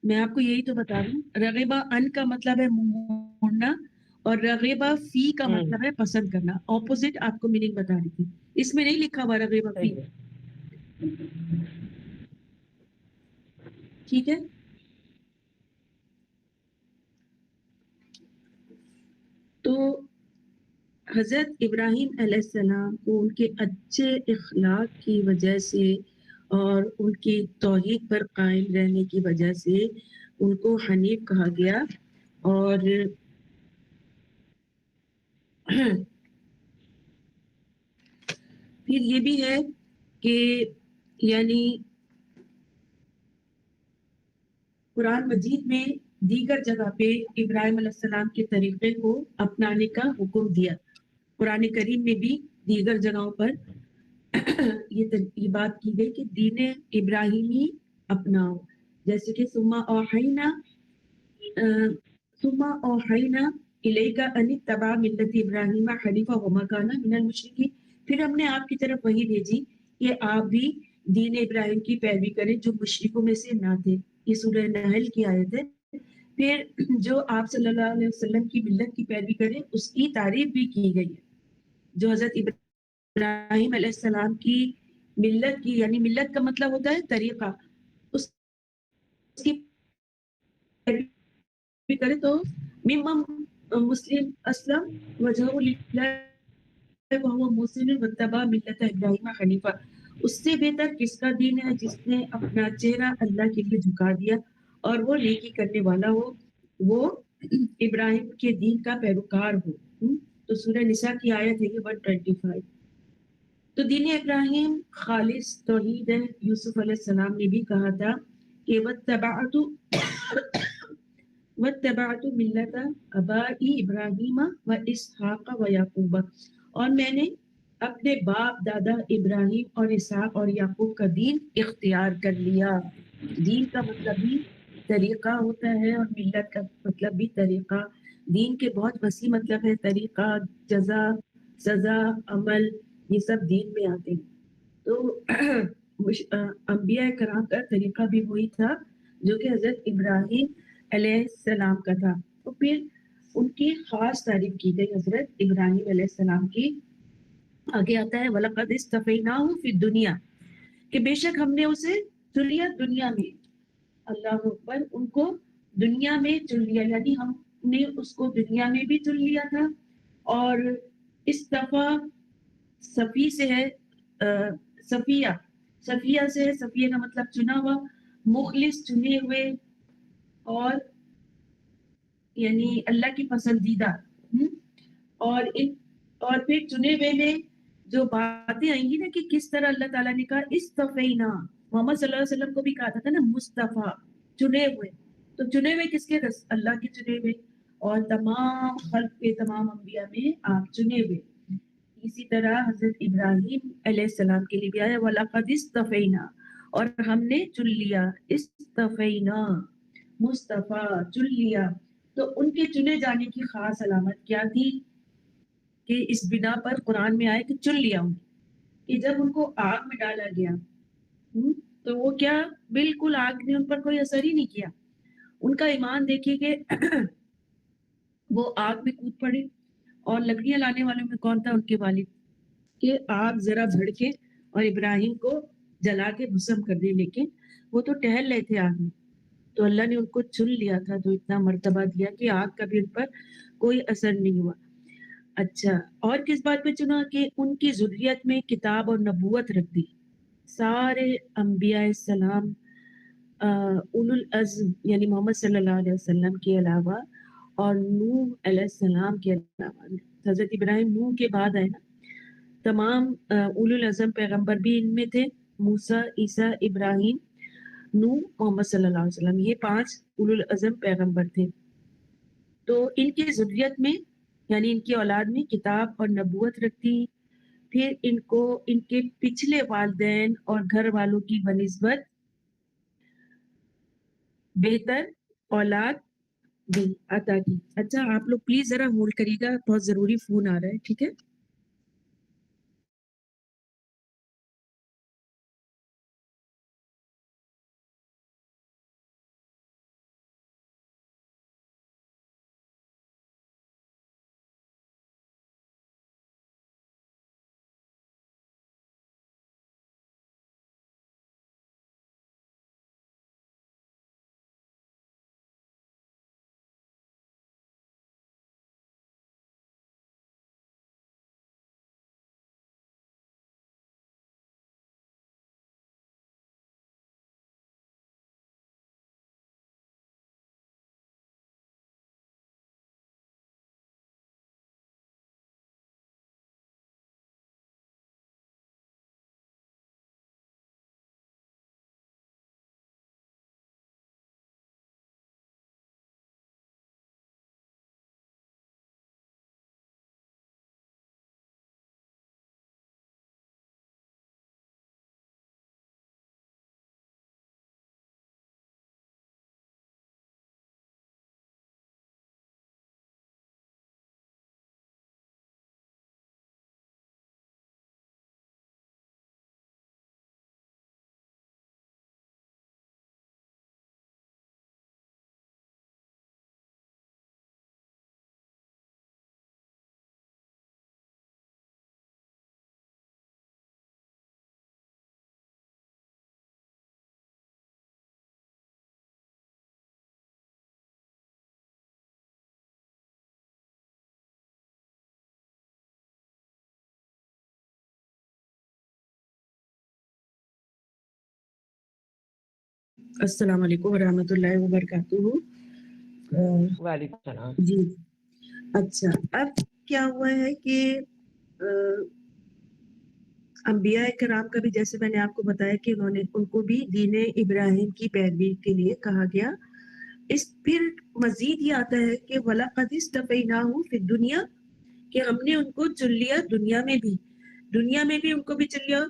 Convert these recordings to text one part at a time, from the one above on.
میں آپ کو یہی تو بتا رہی ہوں. رغبہ ان کا مطلب ہے موڑنا، اور رغبہ فی کا ہوں، مطلب ہے پسند کرنا. اپوزٹ آپ کو میننگ بتا رہی تھی. اس میں نہیں لکھا ہوا رغبہ فی. صحیح ہے. ٹھیک ہے. تو حضرت ابراہیم علیہ السلام کو ان کے اچھے اخلاق کی وجہ سے اور ان کی توحید پر قائم رہنے کی وجہ سے ان کو حنیف کہا گیا. اور پھر یہ بھی ہے کہ یعنی قرآن مجید میں دیگر جگہ پہ ابراہیم علیہ السلام کے طریقے کو اپنانے کا حکم دیا. قرآن کریم میں بھی دیگر جگہوں پر یہ بات کی گئی کہ دین ابراہیمی اپناؤ. جیسے کہ ثم اوحینا الیک ان اتبع ملت ابراہیم حنیفا وما کان من المشرکین. پھر ہم نے آپ کی طرف وہی بھیجی کہ آپ بھی دین ابراہیم کی پیروی کریں جو مشرکوں میں سے نہ تھے. یہ سورہ نحل کی آیت ہے. پھر جو آپ صلی اللہ علیہ وسلم کی ملت کی پیروی کرے اس کی تعریف بھی کی گئی ہے. جو حضرت ابراہیم علیہ السلام کی ملت کی، یعنی ملت کا مطلب ہوتا ہے طریقہ، اس کی پیروی کرے تو ممم مسلم اسلم وجہہ للہ وہو محسن واتبع ملت ابراہیم حنیفا. اس سے بہتر کس کا دین ہے جس نے اپنا چہرہ اللہ کے لیے جھکا دیا اور وہ نیکی کرنے والا ہو، وہ ابراہیم کے دین کا پیروکار ہو. تو سورہ نساء کی آیت ہے یہ 125. تو دین ابراہیم خالص توحید ہے. یوسف علیہ السلام نے بھی کہا تھا کہ واتبعت ملت ابائی ابراہیم و اسحاق و یعقوب. اور میں نے اپنے باپ دادا ابراہیم اور اسحاق اور یعقوب کا دین اختیار کر لیا. دین کا مطلب بھی طریقہ ہوتا ہے اور ملت کا مطلب بھی طریقہ. دین کے بہت وسیع مطلب ہے. طریقہ، جزا، سزا، عمل، یہ سب دین میں آتے ہیں. تو انبیاء کرام کا طریقہ بھی وہی تھا جو کہ حضرت ابراہیم علیہ السلام کا تھا. تو پھر ان کی خاص تعریف کی گئی حضرت ابراہیم علیہ السلام کی. آگے آتا ہے وَلَقَدِ اسْتَفَيْنَاهُ فِي الدُّنْيَا، کہ بے شک ہم نے اسے چن لیا دنیا میں. اللہ اکبر. ان کو دنیا میں چن لیا، یعنی ہم نے اس کو دنیا میں بھی چن لیا تھا. اور استفا صفی سے ہے، صفیہ، صفیہ سے ہے. صفیہ کا مطلب چنا ہوا، مخلص چنے ہوئے، اور یعنی اللہ کی پسندیدہ. اور پھر چنے ہوئے میں جو باتیں آئیں گی نا کہ کس طرح اللہ تعالیٰ نے کہا استفینا. محمد صلی اللہ علیہ وسلم کو بھی کہا تھا نا مصطفیٰ، چنے ہوئے. تو چنے ہوئے کس کے؟ اللہ کے چنے ہوئے. اور تمام خلق کے تمام انبیاء میں آپ چنے ہوئے. اسی طرح حضرت ابراہیم علیہ السلام کے لیے بھی آیا وَلَقَدِ اسْتَفَيْنَا، اور ہم نے چن لیا. استفینا مصطفیٰ، چن لیا. تو ان کے چنے جانے کی خاص علامت کیا تھی کہ اس بنا پر قرآن میں آئے کہ چن لیا انہیں. کہ جب ان کو آگ میں ڈالا گیا تو وہ کیا، بالکل آگ نے ان پر کوئی اثر ہی نہیں کیا. ان کا ایمان دیکھیے کہ وہ آگ میں کود پڑے. اور لکڑیاں لانے والوں میں کون تھا؟ ان کے والد. کہ آگ ذرا بھڑکے اور ابراہیم کو جلا کے بھسم کر دے. لیکن وہ تو ٹہل رہے تھے آگ میں، تو اللہ نے ان کو چن لیا تھا. تو اتنا مرتبہ دیا کہ آگ کا بھی ان پر کوئی اثر نہیں ہوا. اچھا، اور کس بات پہ چنا؟ کہ ان کی ذریت میں کتاب اور نبوت رکھ دی. سارے انبیاء السلام اولو العزم یعنی محمد صلی اللہ علیہ وسلم کے علاوہ اور نوح علیہ السلام کے علاوہ، حضرت ابراہیم نوح کے بعد آئے نا، تمام اولو العزم پیغمبر بھی ان میں تھے. موسیٰ، عیسیٰ، ابراہیم، نوح، محمد صلی اللہ علیہ وسلم، یہ 5 اولو العزم پیغمبر تھے. تو ان کی ذریت میں یعنی ان کی اولاد میں کتاب اور نبوت رکھتی. پھر ان کو ان کے پچھلے والدین اور گھر والوں کی بنسبت بہتر اولاد دی عطا کی. اچھا آپ لوگ پلیز ذرا ہولڈ کریے گا، بہت ضروری فون آ رہا ہے. ٹھیک ہے. السلام علیکم ورحمۃ اللہ وبرکاتہ۔ وعلیکم السلام۔ جی اچھا، اب کیا ہوا ہے کہ انبیاء کرام کا بھی جیسے میں نے آپ کو بتایا کہ ان کو بھی دین ابراہیم کی پیروی کے لیے کہا گیا۔ اس پھر مزید یہ آتا ہے کہ وَلَقَدِ اسْتَفَيْنَاهُ فِي الدُّنْيَا، کہ ہم نے ان کو چن لیا دنیا میں بھی ان کو بھی چن لیا۔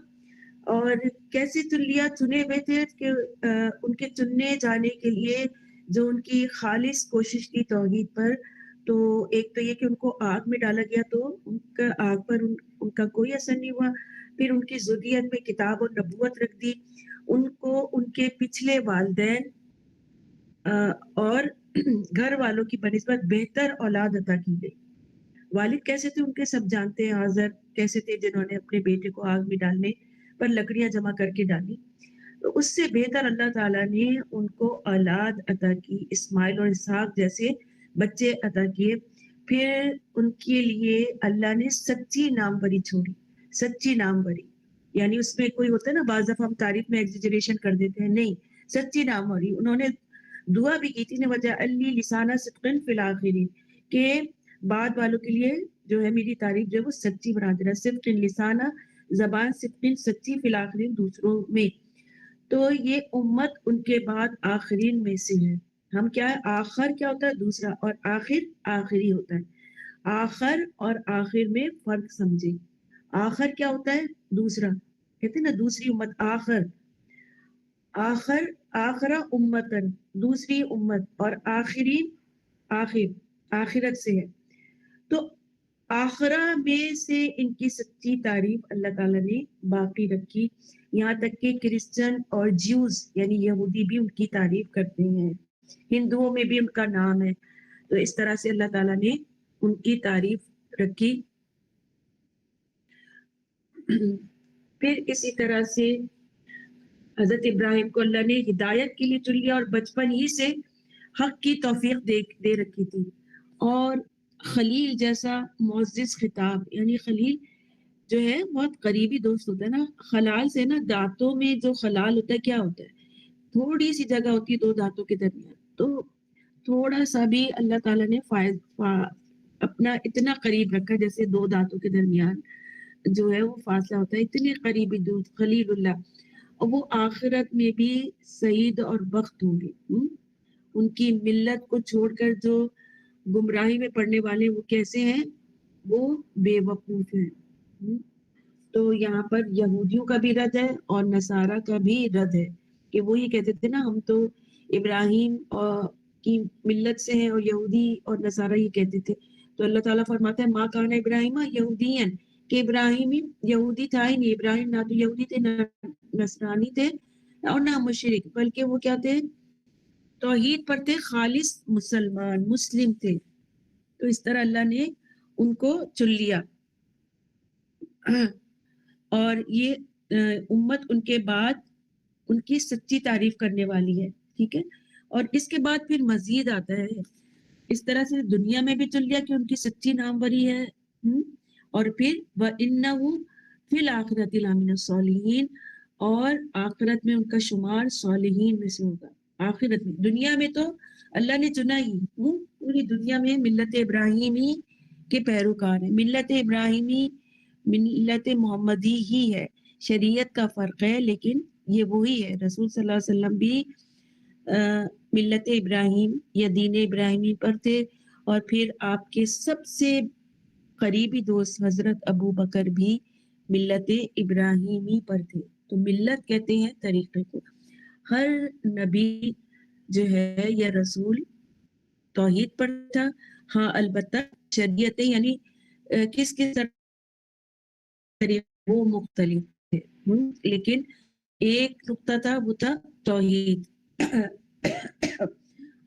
اور کیسے چن لیا؟ چنے ہوئے تھے کہ ان کے چننے جانے کے لیے جو ان کی خالص کوشش کی توحید پر، تو ایک تو یہ کہ ان کو آگ میں ڈالا گیا تو ان کا آگ پر ان کا کوئی اثر نہیں ہوا۔ پھر ان کی ذریت میں کتاب اور نبوت رکھ دی، ان کو ان کے پچھلے والدین اور گھر والوں کی بنسبت بہتر اولاد عطا کی گئی۔ والد کیسے تھے ان کے سب جانتے ہیں، حاضر کیسے تھے جنہوں نے اپنے بیٹے کو آگ میں ڈالنے پر لکڑیاں جمع کر کے ڈالی، تو اس سے بہتر اللہ تعالیٰ نے ان کو اولاد عطا کی، اسماعیل اور اسحاق جیسے بچے عطا کیے۔ پھر ان کے لیے اللہ نے سچی ناموری چھوڑی، سچی ناموری، یعنی اس میں کوئی ہوتا ہے نا بعض دفعہ ہم تعریف میں ایگزیجریشن کر دیتے ہیں، نہیں، سچی ناموری۔ انہوں نے دعا بھی کی تھی نا وَجَعَلْنِي لِسَانَ صِدْقٍ فِي الْآخِرِينَ، کہ بعد والوں کے لیے جو ہے میری تعریف جو ہے وہ سچی بنا دینا، صدق لسانہ، زبان صدق سچی، فی الآخرین دوسروں میں۔ تو یہ امت ان کے بعد آخرین میں سے ہے۔ ہم کیا ہے؟ آخر کیا ہوتا ہے؟ دوسرا، اور آخر آخری ہوتا ہے۔ آخر اور آخر میں فرق سمجھے۔ آخر کیا ہوتا ہے؟ دوسرا، کہتے ہیں نا دوسری امت، آخر آخر آخرا امتن، دوسری امت، اور آخرین آخر آخرت سے ہے۔ تو آخرہ میں سے ان کی سچی تعریف اللہ تعالیٰ نے باقی رکھی، یہاں تک کہ کرسچن اور جیوز یعنی یہودی بھی ان کی تعریف کرتے ہیں، ہندوؤں میں بھی ان کا نام ہے۔ تو اس طرح سے اللہ تعالیٰ نے ان کی تعریف رکھی۔ پھر اسی طرح سے حضرت ابراہیم کو اللہ نے ہدایت کے لیے چن لیا، اور بچپن ہی سے حق کی توفیق دے رکھی تھی۔ اور خلیل جیسا معزز خطاب، یعنی خلیل جو ہے بہت قریبی دوست ہوتا ہے نا، خلال سے نا دانتوں میں جو خلال ہوتا ہے کیا ہوتا ہے؟ تھوڑی سی جگہ ہوتی ہے دو دانتوں کے درمیان، تو تھوڑا سا بھی اللہ تعالیٰ نے اپنا اتنا قریب رکھا جیسے دو دانتوں کے درمیان جو ہے وہ فاصلہ ہوتا ہے، اتنے قریبی دوست خلیل اللہ۔ اور وہ آخرت میں بھی سعید اور بخت ہوں گے۔ ان کی ملت کو چھوڑ کر جو گمراہی میں پڑنے والے وہ کیسے ہیں؟ وہ بے وقوف ہیں۔ تو یہاں پر یہودیوں کا بھی رد ہے اور نصارہ کا بھی رد ہے، کہ وہ یہ کہتے تھے نا ہم تو ابراہیم کی ملت سے ہیں، اور یہودی اور نصارہ یہ کہتے تھے۔ تو اللہ تعالیٰ فرماتا ہے ما کان ابراہیم یہودین، کہ ابراہیم یہودی تھا ہی نہیں، ابراہیم نہ تو یہودی تھے، نہ نصرانی تھے، اور نہ مشرک، بلکہ وہ کیا تھے؟ توحید پر تھے، خالص مسلمان مسلم تھے۔ تو اس طرح اللہ نے ان کو چن لیا، اور یہ امت ان کے بعد ان کی سچی تعریف کرنے والی ہے، ٹھیک ہے۔ اور اس کے بعد پھر مزید آتا ہے، اس طرح سے دنیا میں بھی چن لیا کہ ان کی سچی ناموری ہے، اور پھر وَإِنَّهُ فِي الْآخِرَةِ لَمِنَ الصَّالِحِينَ، اور آخرت میں ان کا شمار صالحین میں سے ہوگا۔ آخرت میں، دنیا میں تو اللہ نے چنا ہی، پوری دنیا میں ملت ابراہیمی کے پیروکار ہیں۔ ملت ابراہیمی ملت محمدی ہی ہے، شریعت کا فرق ہے لیکن یہ وہی ہے۔ رسول صلی اللہ علیہ وسلم بھی ملت ابراہیم یا دین ابراہیمی پر تھے، اور پھر آپ کے سب سے قریبی دوست حضرت ابو بکر بھی ملت ابراہیمی پر تھے۔ تو ملت کہتے ہیں طریقے کو۔ ہر نبی جو ہے یا رسول توحید پر تھا، ہاں البتہ شریعتیں یعنی کس طریقے وہ مختلف تھے، لیکن ایک نقطہ تھا، وہ تھا توحید۔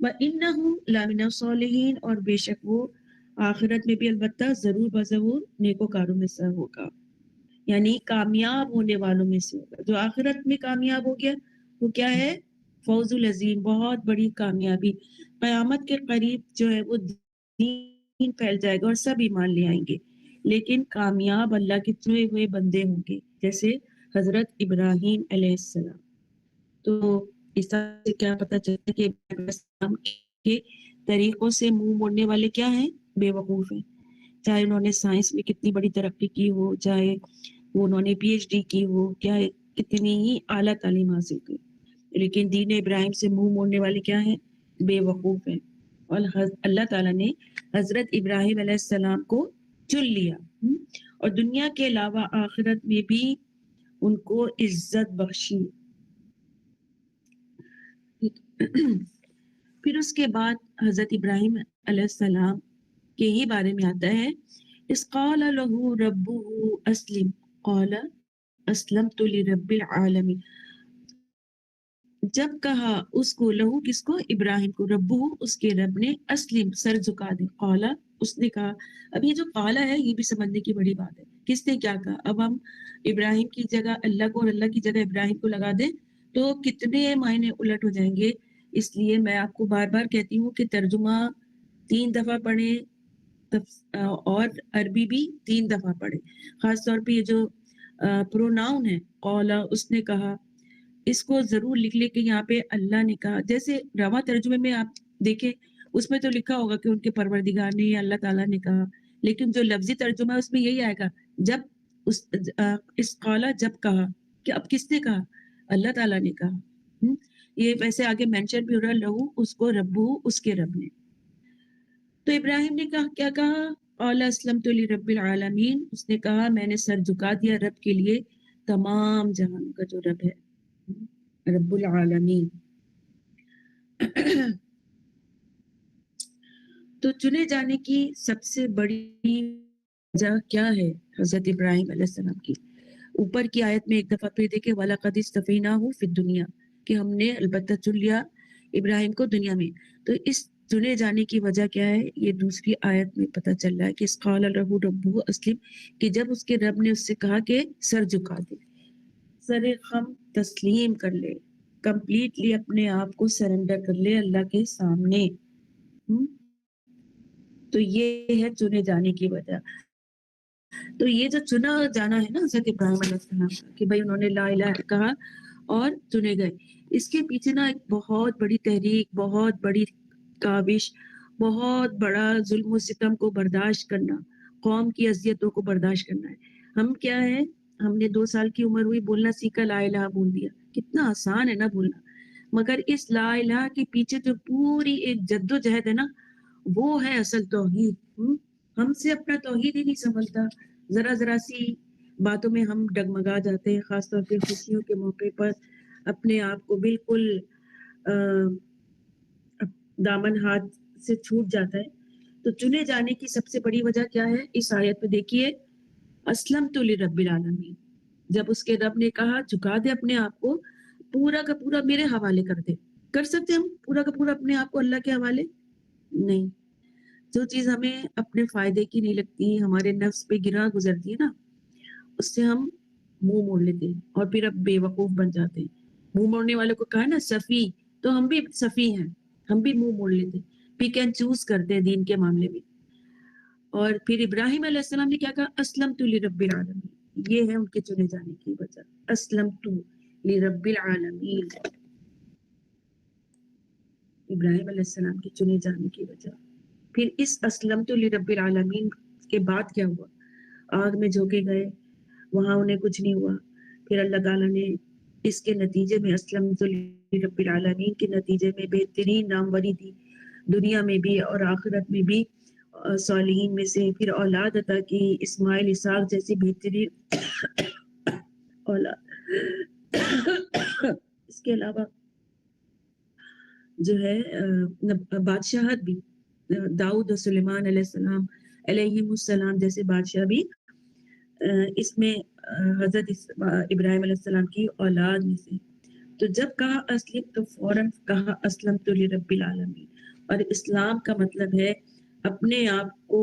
وَإِنَّهُ لَمِنَ الصَّالِحِينَ، اور بے شک وہ آخرت میں بھی البتہ ضرور بضرور نیکوکاروں میں سے ہوگا، یعنی کامیاب ہونے والوں میں سے ہوگا۔ جو آخرت میں کامیاب ہو گیا وہ کیا ہے؟ فوز العظیم، بہت بڑی کامیابی۔ قیامت کے قریب جو ہے وہ دین پھیل جائے گا اور سب ایمان لے آئیں گے، لیکن کامیاب اللہ کے چنے ہوئے بندے ہوں گے، جیسے حضرت ابراہیم علیہ السلام۔ تو اس سے کیا پتہ چلتا ہے کہ ابراہیم علیہ السلام کے طریقوں سے منہ موڑنے والے کیا ہیں؟ بے وقوف ہیں. چاہے انہوں نے سائنس میں کتنی بڑی ترقی کی ہو، چاہے وہ انہوں نے پی ایچ ڈی کی ہو، کیا کتنی ہی اعلیٰ تعلیم حاصل کی، لیکن دین ابراہیم سے منہ موڑنے والے کیا ہیں؟ بے وقوف ہیں. اور اللہ تعالیٰ نے حضرت ابراہیم علیہ السلام کو چن لیا اور دنیا کے علاوہ آخرت میں بھی ان کو عزت بخشی. پھر اس کے بعد حضرت ابراہیم علیہ السلام کے ہی بارے میں آتا ہے، اس قال له ربه اسلم قال اسلمت لرب العالمین. جب کہا اس کو، لہو کس کو؟ ابراہیم کو، ربہ اس کے رب نے، اسلم سر جھکا دے، قالا اس نے کہا. اب یہ جو قالا ہے یہ بھی سمجھنے کی بڑی بات ہے، کس نے کیا کہا. اب ہم ابراہیم کی جگہ اللہ کو اور اللہ کی جگہ ابراہیم کو لگا دیں تو کتنے معنی الٹ ہو جائیں گے. اس لیے میں آپ کو بار بار کہتی ہوں کہ ترجمہ 3 دفعہ پڑھیں اور عربی بھی 3 دفعہ پڑھیں. خاص طور پہ یہ جو پروناؤن ہے، قالا اس نے کہا، اس کو ضرور لکھ لے کہ یہاں پہ اللہ نے کہا. جیسے رواں ترجمے میں آپ دیکھیں اس میں تو لکھا ہوگا کہ ان کے پروردگار نے یا اللہ تعالیٰ نے کہا، لیکن جو لفظی ترجمہ ہے اس میں یہی آئے گا جب اس قالا جب کہا، کہ اب کس نے کہا؟ اللہ تعالیٰ نے کہا. یہ ویسے آگے مینشن بھی ہو رہا ہے، لہو اس کو، ربو اس کے رب نے. تو ابراہیم نے کہا، کیا کہا؟ قال اسلمت لرب العالمین، اس نے کہا میں نے سر جھکا دیا رب کے لیے، تمام جہانوں کا جو رب ہے، رب العالمین. تو چنے جانے کی سب سے بڑی وجہ کیا ہے حضرت ابراہیم علیہ السلام کی؟ اوپر کی آیت میں ایک دفعہ پھر دیکھیں، وَلَقَدِ اسْتَفَيْنَاهُ فِي الدُّنْيَا، کہ ہم نے البتہ چن لیا ابراہیم کو دنیا میں. تو اس چنے جانے کی وجہ کیا ہے؟ یہ دوسری آیت میں پتہ چل رہا ہے کہ قَالَ لَهُ رَبُّهُ أَسْلِمْ، کہ جب اس کے رب نے اس سے کہا کہ سر جھکا دے، سر خم تسلیم کر لے، کمپلیٹلی اپنے آپ کو سرنڈر کر لے اللہ کے سامنے. تو یہ ہے چنے جانے کی وجہ. تو یہ جو چنا جانا ہے نا حضرت ابراہیم علیہ السلام کا، کہ بھائی انہوں نے لا الہ کہا اور چنے گئے، اس کے پیچھے نا ایک بہت بڑی تحریک، بہت بڑی کاوش، بہت بڑا ظلم و ستم کو برداشت کرنا، قوم کی اذیتوں کو برداشت کرنا ہے. ہم کیا ہے، ہم نے 2 سال کی عمر ہوئی، بولنا سیکھا، لا الہ بول دیا. کتنا آسان ہے نا بولنا، مگر اس لا الہ کے پیچھے جو پوری ایک جد و جہد ہے نا، وہ ہے اصل توحید. ہم سے اپنا توحید ہی نہیں سنبھلتا، ذرا ذرا سی باتوں میں ہم ڈگمگا جاتے ہیں، خاص طور پہ خوشیوں کے موقع پر اپنے آپ کو بالکل دامن ہاتھ سے چھوٹ جاتا ہے. تو چنے جانے کی سب سے بڑی وجہ کیا ہے؟ اس آیت میں دیکھیے، اسلمت لرب العالمین، جب اس کے رب نے کہا جھکا دے اپنے آپ کو، پورا کا پورا میرے حوالے کر دے. کر سکتے ہم پورا کا پورا اپنے آپ کو اللہ کے حوالے؟ نہیں. جو چیز ہمیں اپنے فائدے کی نہیں لگتی، ہمارے نفس پہ گرا گزرتی ہے نا، اس سے ہم منہ موڑ لیتے ہیں اور پھر اب بے وقوف بن جاتے ہیں. منہ موڑنے والوں کو کہا نا صفی، تو ہم بھی صفی ہیں، ہم بھی منہ موڑ لیتے ہیں، پک اینڈ چوز کرتے ہیں دین کے معاملے میں. اور پھر ابراہیم علیہ السلام نے کیا کہا؟ اسلمت لرب العالمین. یہ ہے ان کے چنے جانے کی وجہ، اسلمت لرب العالمین، ابراہیم علیہ السلام کے چنے جانے کی وجہ. پھر اس اسلمت لرب العالمین کے بعد کیا ہوا؟ آگ میں جھونکے گئے، وہاں انہیں کچھ نہیں ہوا. پھر اللہ تعالیٰ نے اس کے نتیجے میں، اسلمت لرب العالمین کے نتیجے میں بہترین ناموری دی، دنیا میں بھی اور آخرت میں بھی، صالحین میں سے پھر اولاد عطا کی، اسماعیل اسحاق جیسی بہترین اولاد. اس کے علاوہ جو ہے بادشاہت بھی، داؤد و سلیمان علیہ السلام علیہم السلام جیسے بادشاہ بھی اس میں حضرت ابراہیم علیہ السلام کی اولاد میں سے. تو جب کہا اسلم تو فوراً کہا اسلمت لرب العالمین. اور اسلام کا مطلب ہے اپنے آپ کو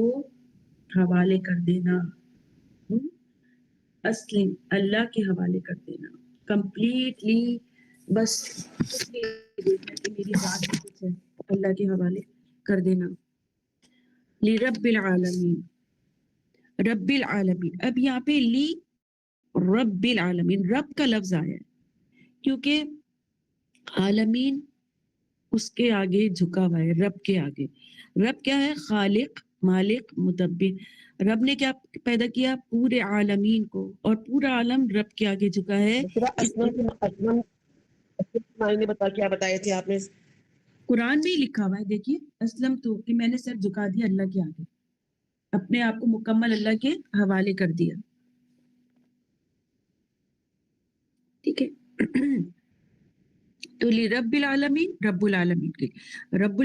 حوالے کر دینا، اسلم اللہ کے حوالے کر دینا کمپلیٹلی. بس میری بات میں کچھ ہے، اللہ کے حوالے کر دینا. لرب العالمین، رب العالمین. اب یہاں پہ لی رب العالمین، رب کا لفظ آیا ہے کیونکہ عالمین اس کے آگے جھکا ہوا ہے، رب کے آگے. رب کیا ہے؟ خالق، مالک، مدبر. رب نے کیا پیدا کیا؟ پورے عالمین کو، اور پورا عالم رب کے آگے جھکا ہے. اس اسلم نے کیا بتایا تھے آپ نے؟ قرآن میں ہی لکھا ہوا ہے، دیکھیے، اسلم تو کہ میں نے سر جھکا دیا اللہ کے آگے، اپنے آپ کو مکمل اللہ کے حوالے کر دیا. ٹھیک ہے. تو رب العالمین، رب العالمین کے رب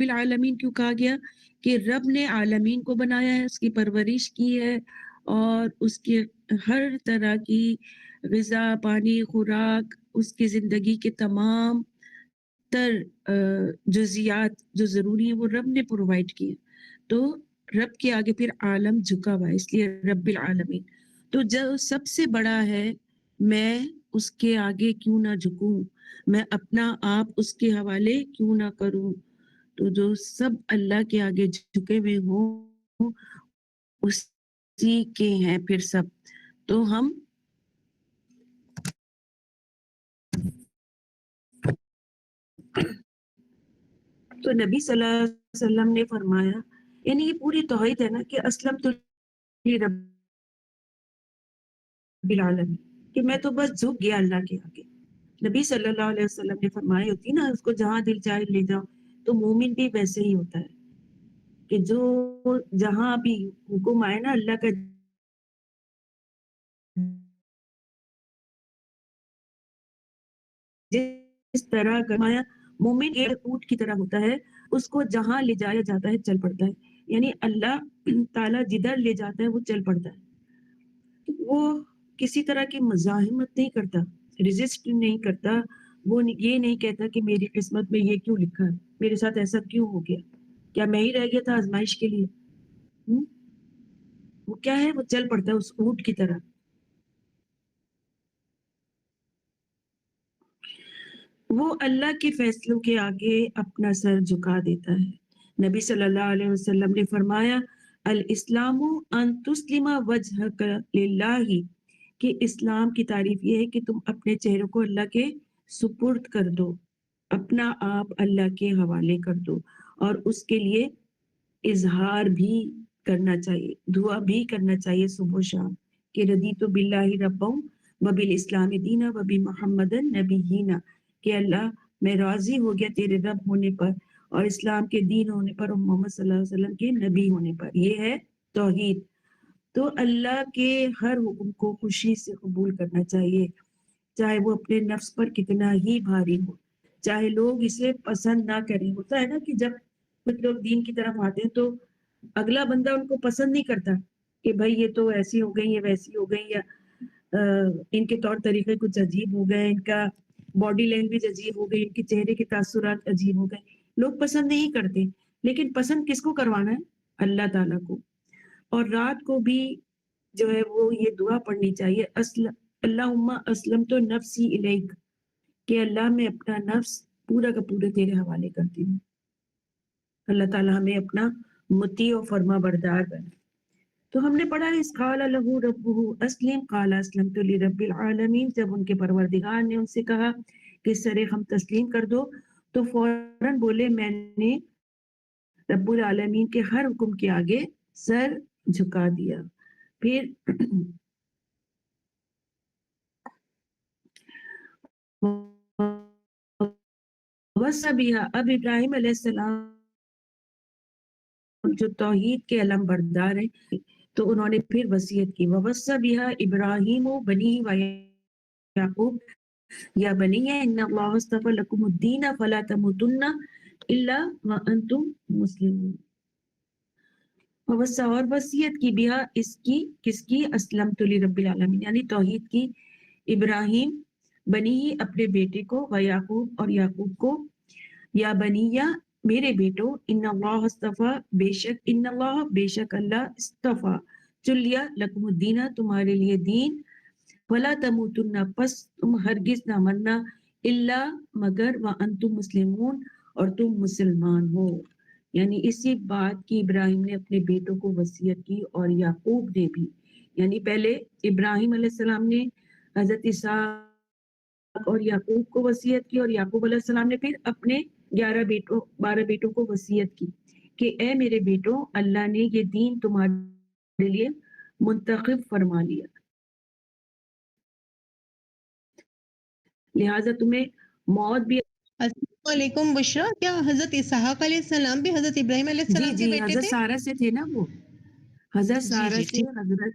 العالمین کیوں کہا گیا؟ کہ رب نے عالمین کو بنایا ہے، اس کی پرورش کی ہے، اور اس کے ہر طرح کی غذا، پانی، خوراک، اس کی زندگی کے تمام تر جزیات جو ضروری ہیں وہ رب نے پرووائڈ کیے. تو رب کے آگے پھر عالم جھکا ہوا ہے، اس لیے رب العالمین. تو جو سب سے بڑا ہے، میں اس کے آگے کیوں نہ جھکوں، میں اپنا آپ اس کے حوالے کیوں نہ کروں. تو جو سب اللہ کے آگے جھکے ہوئے ہوں اسی کے ہیں پھر سب. تو ہم تو نبی صلی اللہ علیہ وسلم نے فرمایا، یعنی یہ پوری توحید ہے نا کہ اسلم تو رب العالمین، کہ میں تو بس جھک گیا اللہ کے آگے. نبی صلی اللہ علیہ وسلم نے فرمائی ہوتی نا، اس کو جہاں دل چاہے لے جاؤ. تو مومن بھی ویسے ہی ہوتا ہے کہ جو جہاں بھی حکم آئے نا اللہ کا، جس طرح فرمایا، مومن ایک اونٹ کی طرح ہوتا ہے، اس کو جہاں لے جایا جاتا ہے چل پڑتا ہے. یعنی اللہ تعالیٰ جدھر لے جاتا ہے وہ چل پڑتا ہے. وہ کسی طرح کی مزاحمت نہیں کرتا، ریزسٹ نہیں کرتا. وہ یہ نہیں کہتا کہ میری قسمت میں یہ کیوں لکھا ہے، میرے ساتھ ایسا کیوں ہو گیا، کیا میں ہی رہ گیا تھا آزمائش کے لیے. وہ کیا ہے؟ وہ چل پڑتا ہے اس اونٹ کی طرح. وہ اللہ کے فیصلوں کے آگے اپنا سر جھکا دیتا ہے. نبی صلی اللہ علیہ وسلم نے فرمایا، الاسلام ان تسلم وجہک للہ، کہ اسلام کی تعریف یہ ہے کہ تم اپنے چہروں کو اللہ کے سپرد کر دو، اپنا آپ اللہ کے حوالے کر دو، اور اس کے لیے اظہار بھی کرنا چاہیے، دعا بھی کرنا چاہیے صبح و شام، کہ ردیت باللہ ربا وبالاسلام دینا وبمحمدن نبینا، کہ اللہ میں راضی ہو گیا تیرے رب ہونے پر اور اسلام کے دین ہونے پر اور محمد صلی اللہ علیہ وسلم کے نبی ہونے پر. یہ ہے توحید. تو اللہ کے ہر حکم کو خوشی سے قبول کرنا چاہیے، چاہے وہ اپنے نفس پر کتنا ہی بھاری ہو، چاہے لوگ اسے پسند نہ کریں. ہوتا ہے نا کہ جب کچھ لوگ دین کی طرف آتے ہیں تو اگلا بندہ ان کو پسند نہیں کرتا کہ بھائی یہ تو ایسی ہو گئی، یہ ویسی ہو گئی، یا ان کے طور طریقے کچھ عجیب ہو گئے، ان کا باڈی لینگویج عجیب ہو گئی، ان کے چہرے کے تاثرات عجیب ہو گئے. لوگ پسند نہیں کرتے، لیکن پسند کس کو کروانا ہے؟ اللہ تعالیٰ کو. اور رات کو بھی جو ہے وہ یہ دعا پڑھنی چاہیے، اللہم اسلمت نفسی الیک، کہ اللہ میں اپنا نفس پورا کا پورا تیرے حوالے کرتی ہوں. اللہ تعالیٰ ہمیں اپنا مطیع و فرما بردار بنائے. تو ہم نے پڑھا اس قال لہ ربہ اسلم قال اسلمت لرب العالمین. جب ان کے پروردگار نے ان سے کہا کہ سر ہم تسلیم کر دو، تو فوراً بولے میں نے رب العالمین کے ہر حکم کے آگے سر جھکا دیا. پھر اب ابراہیم علیہ السلام جو توحید کے علم بردار ہیں، تو انہوں نے پھر وصیت کی، وَوَصَّى بِهَا إِبْرَاهِيمُ بَنِيهِ وَيَعْقُوبُ يَا بَنِيَّ إِنَّ اللَّهَ اصْطَفَى لَكُمُ الدِّينَ فَلَا تَمُوتُنَّ إِلَّا وَأَنْتُمْ مُسْلِمُونَ. وَوَصَّى، اور وصیت کی، بہا اس کی، کس کی؟ اسلمت لرب العالمین، یعنی توحید کی، ابراہیم بنی اپنے بیٹے کو، ویعقوب اور یعقوب کو، یا بنیہ میرے بیٹو، ان اللہ اصطفیٰ بے شک، ان اللہ بے شک اللہ، اصطفیٰ چن لیا، لکم الدین تمہارے لیے دین، ولا تموتن پس تم ہرگز نہ مرنا، الا مگر وانتم مسلمون اور تم مسلمان ہو. یعنی اسی بات کی ابراہیم نے اپنے بیٹوں کو وصیت کی، اور یعقوب نے بھی. یعنی پہلے ابراہیم علیہ السلام نے حضرت عیسیٰ اور یعقوب کو وصیت کی, اور یعقوب علیہ السلام نے پھر اپنے 12 بیٹوں کو وصیت کی کہ اے میرے بیٹوں, اللہ نے یہ دین تمہارے لیے منتخب فرما لیا, لہٰذا تمہیں موت بھی. السلام علیکم بشرا, کیا حضرت اسحاق علیہ السلام بھی حضرت ابراہیم علیہ جی السلام کے جی, بیٹے حضرت تھے؟ سارہ سے تھے نا وہ, حضرت جی سارہ جی سے ٹھیک. حضرت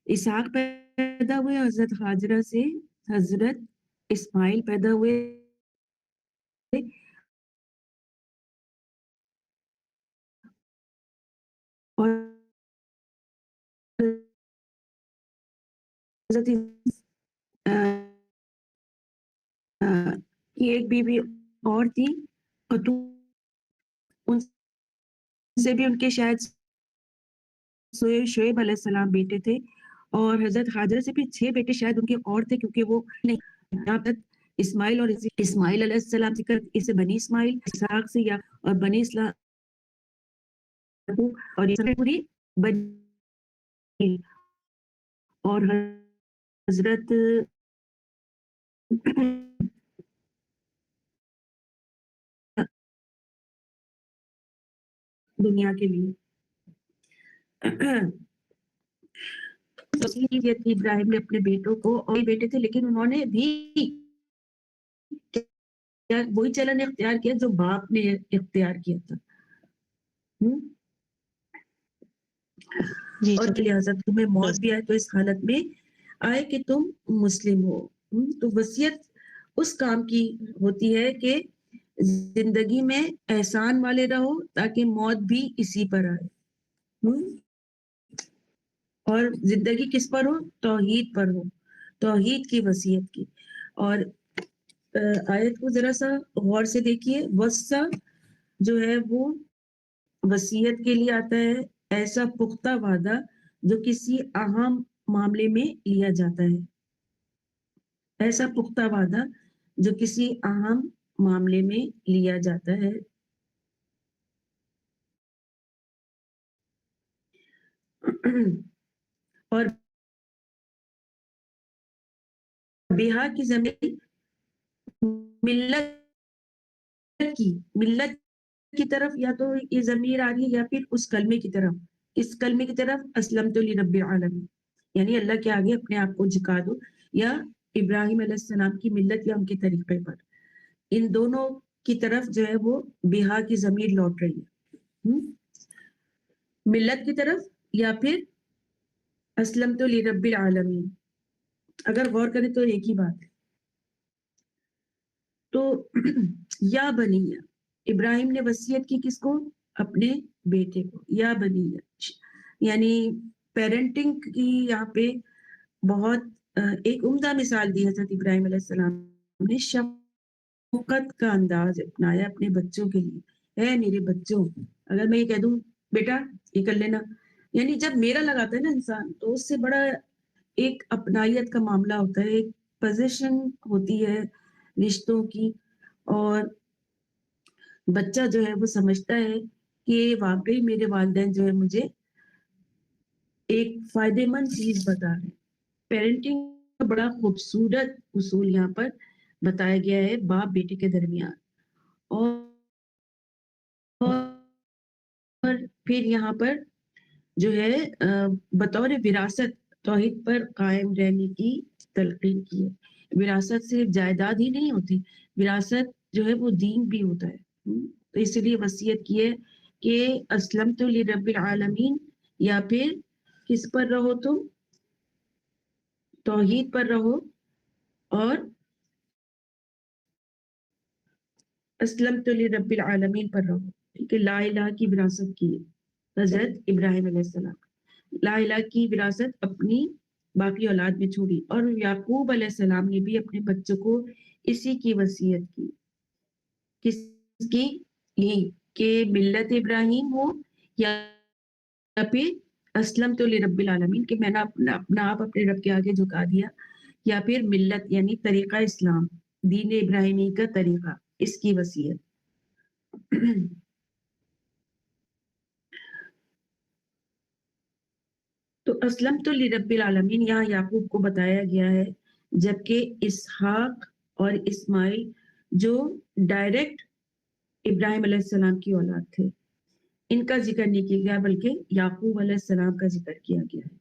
اسحاق پیدا ہوئے, حضرت ہاجرہ سے حضرت اسماعیل پیدا ہوئے, اور حضرت کی ایک بیوی اور تھی, ان سے بھی ان کے شاید شعیب علیہ السلام بیٹے تھے, اور حضرت ہاجرہ سے بھی 6 بیٹے شاید ان کے اور تھے, کیونکہ وہ نہیں یہاں تک اسماعیل اور اسماعیل علیہ السلام سے اسے بنی اسماعیل, اسحاق سے, یا اور بنی اسلام, اور یہ پوری بنی, اور حضرت دنیا کے لیے ابراہیم نے اپنے بیٹوں کو, اور بیٹے تھے لیکن انہوں نے بھی وہی چلن اختیار کیا جو باپ نے اختیار کیا تھا, جی اور لہٰذا تمہیں موت بھی آئے تو اس حالت میں آئے کہ تم مسلم ہو. تو وصیت اس کام کی ہوتی ہے کہ زندگی میں احسان والے رہو تاکہ موت بھی اسی پر آئے, اور زندگی کس پر ہو, توحید پر ہو, توحید کی وصیت کی. اور آیت کو ذرا سا غور سے دیکھیے, وصیہ جو ہے وہ وصیت کے لیے آتا ہے, ایسا پختہ وعدہ جو کسی اہم معاملے میں لیا جاتا ہے, ایسا پختہ وعدہ جو کسی اہم معاملے میں لیا جاتا ہے. اور بیہا کی زمین ملت کی طرف یا تو یہ ضمیر آ رہی ہے, یا پھر اس کلمے کی طرف, اس کلمے کی طرف اسلمت لرب العالمین, یعنی اللہ کے آگے اپنے آپ کو جھکا دو, یا ابراہیم علیہ السلام کی ملت یا ان کے طریقے پر, ان دونوں کی طرف جو ہے وہ بیہا کی ضمیر لوٹ رہی ہے, ملت کی طرف یا پھر اسلمت لرب العالمین. اگر غور کریں تو ایک ہی بات ہے. تو یا بنیہ, ابراہیم نے وصیت کی کس کو, اپنے بیٹے کو, یا بنیہ, یعنی پیرنٹنگ کی یہاں پہ بہت ایک عمدہ مثال دی حضرت ابراہیم علیہ السلام نے, شفقت کا انداز اپنایا اپنے بچوں کے لیے. اے میرے بچوں, اگر میں یہ کہہ دوں بیٹا یہ کر لینا, یعنی جب میرا لگاتا ہے نا انسان, تو اس سے بڑا ایک اپنائیت کا معاملہ ہوتا ہے, ایک پوزیشن ہوتی ہے رشتوں کی, اور بچہ جو ہے وہ سمجھتا ہے کہ واقعی میرے والدین جو ہے مجھے ایک فائدے مند چیز بتا رہے ہیں. پیرنٹنگ کا بڑا خوبصورت اصول یہاں پر بتایا گیا ہے باپ بیٹے کے درمیان, اور پھر یہاں پر جو ہے بطور وراثت توحید پر قائم رہنے کی تلقین کی ہے. وراثت صرف جائیداد ہی نہیں ہوتی, وراثت جو ہے وہ دین بھی ہوتا ہے. تو اس لیے وصیت کی ہے کہ اسلمت لرب العالمین, یا پھر کس پر رہو تم, توحید پر رہو, اور اسلمت لرب العالمین پر رہو. ٹھیک ہے, لا الہ کی وراثت کی ہے حضرت ابراہیم علیہ السلام, لا الہ کی وراثت اپنی باقی اولاد میں چھوڑی, اور یعقوب علیہ السلام نے بھی اپنے بچوں کو اسی کی وصیت کی. کس کی, یہی کہ ملت ابراہیم ہو, یا پھر اسلمت لرب العالمین, کہ میں نے اپنا آپ اپنے رب کے آگے جھکا دیا, یا پھر ملت یعنی طریقہ اسلام, دین ابراہیمی کا طریقہ, اس کی وصیت. تو اسلمت لرب العالمین یہاں یعقوب کو بتایا گیا ہے, جبکہ اسحاق اور اسماعیل جو ڈائریکٹ ابراہیم علیہ السلام کی اولاد تھے، ان کا ذکر نہیں کیا گیا بلکہ یعقوب علیہ السلام کا ذکر کیا گیا ہے۔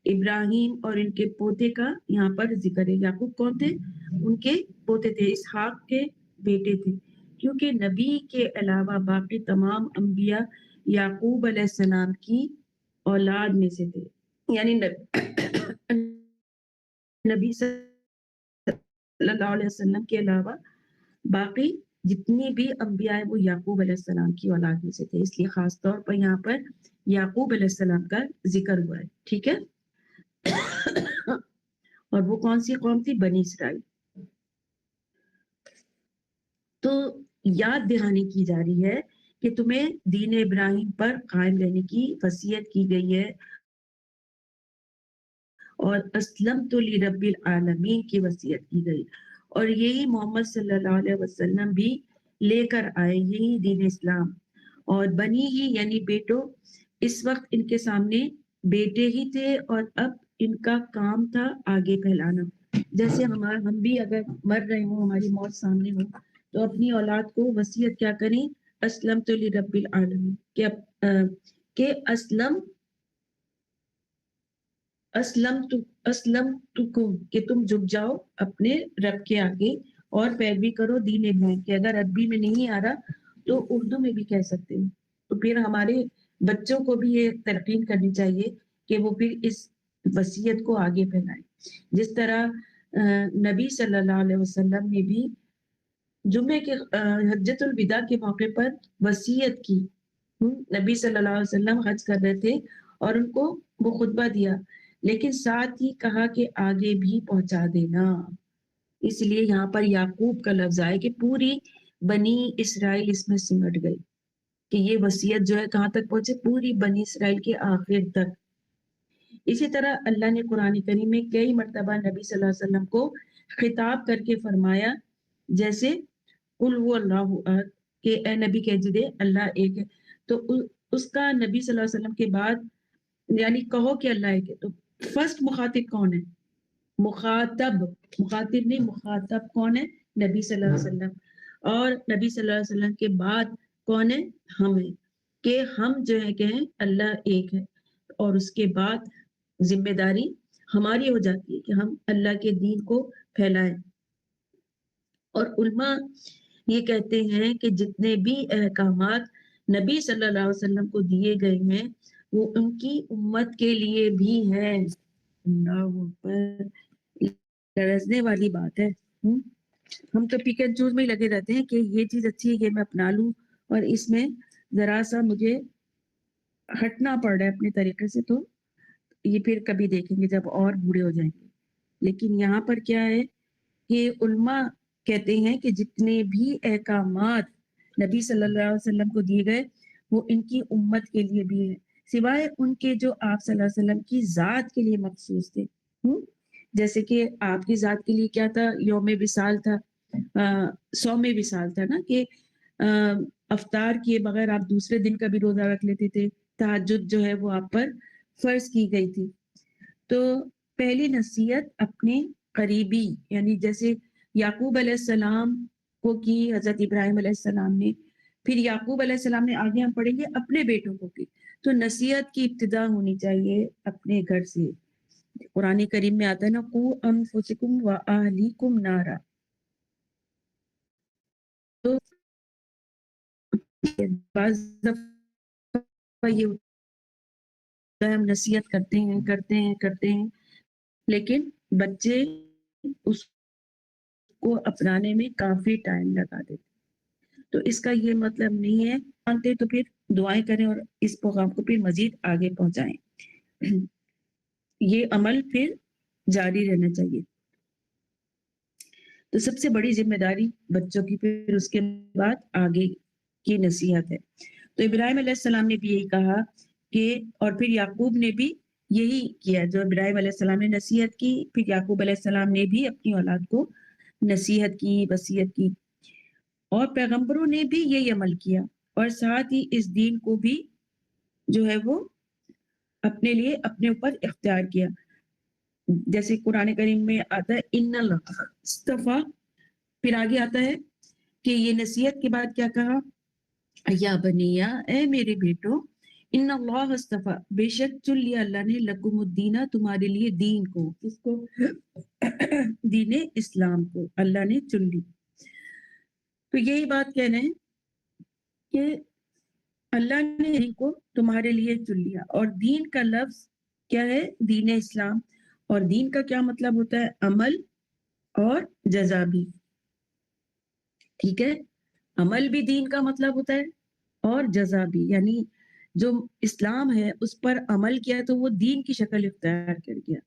ابراہیم اور ان کے پوتے کا یہاں پر ذکر ہے۔ یعقوب کون تھے؟ ان کے پوتے تھے، اسحاق کے بیٹے تھے، کیونکہ نبی کے علاوہ باقی تمام انبیاء یعقوب علیہ السلام کی اولاد میں سے تھے، یعنی نبی صلی اللہ علیہ وسلم کے علاوہ باقی جتنی بھی انبیاء ہیں وہ یعقوب علیہ السلام کی اولاد میں سے تھے، اس لیے خاص طور پر یہاں پر یعقوب علیہ السلام کا ذکر ہوا ہے، ٹھیک ہے۔ اور وہ کون سی قوم تھی؟ بنی اسرائیل۔ تو یاد دہانی کی جا رہی ہے کہ تمہیں دین ابراہیم پر قائم رہنے کی وصیت کی گئی ہے، اور اسلمت لرب العالمین کی وصیت کی گئی، اور یہی محمد صلی اللہ علیہ وسلم بھی لے کر آئے، یہی دین اسلام۔ اور بنی ہی یعنی بیٹوں، اس وقت ان کے سامنے بیٹے ہی تھے، اور اب ان کا کام تھا آگے پھیلانا۔ جیسے ہم بھی اگر مر رہے ہوں، ہماری موت سامنے ہو، تو اپنی اولاد کو وصیت کیا کریں؟ اسلمت لرب العالمین، کہ اسلمتکم، کہ تم جھک جاؤ اپنے رب کے آگے اور پیروی کرو دین ابراہیم کی۔ اگر عربی میں نہیں آ رہا تو اردو میں بھی کہہ سکتے ہیں، تو پھر ہمارے بچوں کو بھی یہ تلقین کرنی چاہیے کہ وہ پھر اس وصیت کو آگے پھیلائیں۔ جس طرح نبی صلی اللہ علیہ وسلم نے بھی جمعے کے حجۃ الوداع کے موقع پر وصیت کی۔ نبی صلی اللہ علیہ وسلم حج کر رہے تھے اور ان کو وہ خطبہ دیا، لیکن ساتھ ہی کہا کہ آگے بھی پہنچا دینا۔ اس لیے یہاں پر یعقوب کا لفظ آئے کہ پوری بنی اسرائیل اس میں سمٹ گئی، کہ یہ وصیت جو ہے کہاں تک پہنچے؟ پوری بنی اسرائیل کے آخر تک۔ اسی طرح اللہ نے قرآن کریم میں کئی مرتبہ نبی صلی اللہ علیہ وسلم کو خطاب کر کے فرمایا، جیسے قل هو اللہ احد، کہ اے نبی کہہ دیجئے اللہ ایک ہے۔ تو اس کا نبی صلی اللہ علیہ وسلم کے بعد یعنی کہو کہ اللہ ایک ہے، تو فرسٹ مخاطب کون ہے؟ مخاطب نہیں، مخاطب کون ہے؟ نبی صلی اللہ علیہ وسلم۔ اور نبی صلی اللہ علیہ وسلم کے بعد کون ہے؟ ہم ہیں، کہ ہم جو ہے کہیں اللہ ایک ہے، اور اس کے بعد ذمہ داری ہماری ہو جاتی ہے کہ ہم اللہ کے دین کو پھیلائیں۔ اور علماء یہ کہتے ہیں کہ جتنے بھی احکامات نبی صلی اللہ علیہ وسلم کو دیے گئے ہیں وہ ان کی امت کے لیے بھی ہے۔ اللہ اکبر، لرزنے والی بات ہے۔ ہم تو پک اینڈ چوز میں ہی لگے رہتے ہیں کہ یہ چیز اچھی ہے، یہ میں اپنا لوں، اور اس میں ذرا سا مجھے ہٹنا پڑ رہا ہے اپنے طریقے سے، تو یہ پھر کبھی دیکھیں گے جب اور بوڑھے ہو جائیں گے۔ لیکن یہاں پر کیا ہے کہ علماء کہتے ہیں کہ جتنے بھی احکامات نبی صلی اللہ علیہ وسلم کو دیے گئے وہ ان کی امت کے لیے بھی ہے، سوائے ان کے جو آپ صلی اللہ علیہ وسلم کی ذات کے لیے مخصوص تھے۔ جیسے کہ آپ کی ذات کے لیے کیا تھا؟ یوم وصال تھا، صوم وصال تھا نا، کہ افطار کیے بغیر آپ دوسرے دن کا بھی روزہ رکھ لیتے تھے، تہجد جو ہے وہ آپ پر فرض کی گئی تھی۔ تو پہلی نصیحت اپنے قریبی، یعنی جیسے یعقوب علیہ السلام کو کی حضرت ابراہیم علیہ السلام نے، پھر یعقوب علیہ السلام نے، آگے ہم پڑھیں گے اپنے بیٹوں کو کی۔ تو نصیحت کی ابتدا ہونی چاہیے اپنے گھر سے۔ قرآن کریم میں آتا ہے نا، قو انفسکم واہلیکم نارا۔ تو بعض دفعہ یہ ہوتا ہے ہم نصیحت کرتے ہیں لیکن بچے اس کو اپنانے میں کافی ٹائم لگا دیتے۔ تو اس کا یہ مطلب نہیں ہے، مانتے تو پھر دعائیں کریں اور اس پیغام کو پھر مزید آگے پہنچائیں۔ یہ عمل پھر جاری رہنا چاہیے۔ تو سب سے بڑی ذمہ داری بچوں کی، پھر اس کے بعد آگے کی نصیحت ہے۔ تو ابراہیم علیہ السلام نے بھی یہی کہا کہ، اور پھر یعقوب نے بھی یہی کیا، جو ابراہیم علیہ السلام نے نصیحت کی، پھر یعقوب علیہ السلام نے بھی اپنی اولاد کو نصیحت کی، وصیت کی، اور پیغمبروں نے بھی یہی عمل کیا، اور ساتھ ہی اس دین کو بھی جو ہے وہ اپنے لیے اپنے اوپر اختیار کیا۔ جیسے قرآن کریم میں آتا ہے ان اللہ اصطفیٰ پھر آگے آتا ہے کہ یہ نصیحت کے بعد کیا کہا، یا بنیا اے میرے بیٹو، ان اللہ استفا بے شک چن لیا اللہ نے لکم الدینہ تمہارے لیے دین کو، کس کو؟ دین اسلام کو اللہ نے چن لی۔ تو یہی بات کہہ رہے ہیں کہ اللہ نے دین کو تمہارے لیے چن لیا، اور دین کا لفظ کیا ہے؟ دین اسلام، اور دین کا کیا مطلب ہوتا ہے؟ عمل اور جزا بھی، ٹھیک ہے؟ عمل بھی دین کا مطلب ہوتا ہے اور جزا بھی، یعنی جو اسلام ہے اس پر عمل کیا تو وہ دین کی شکل اختیار کر گیا،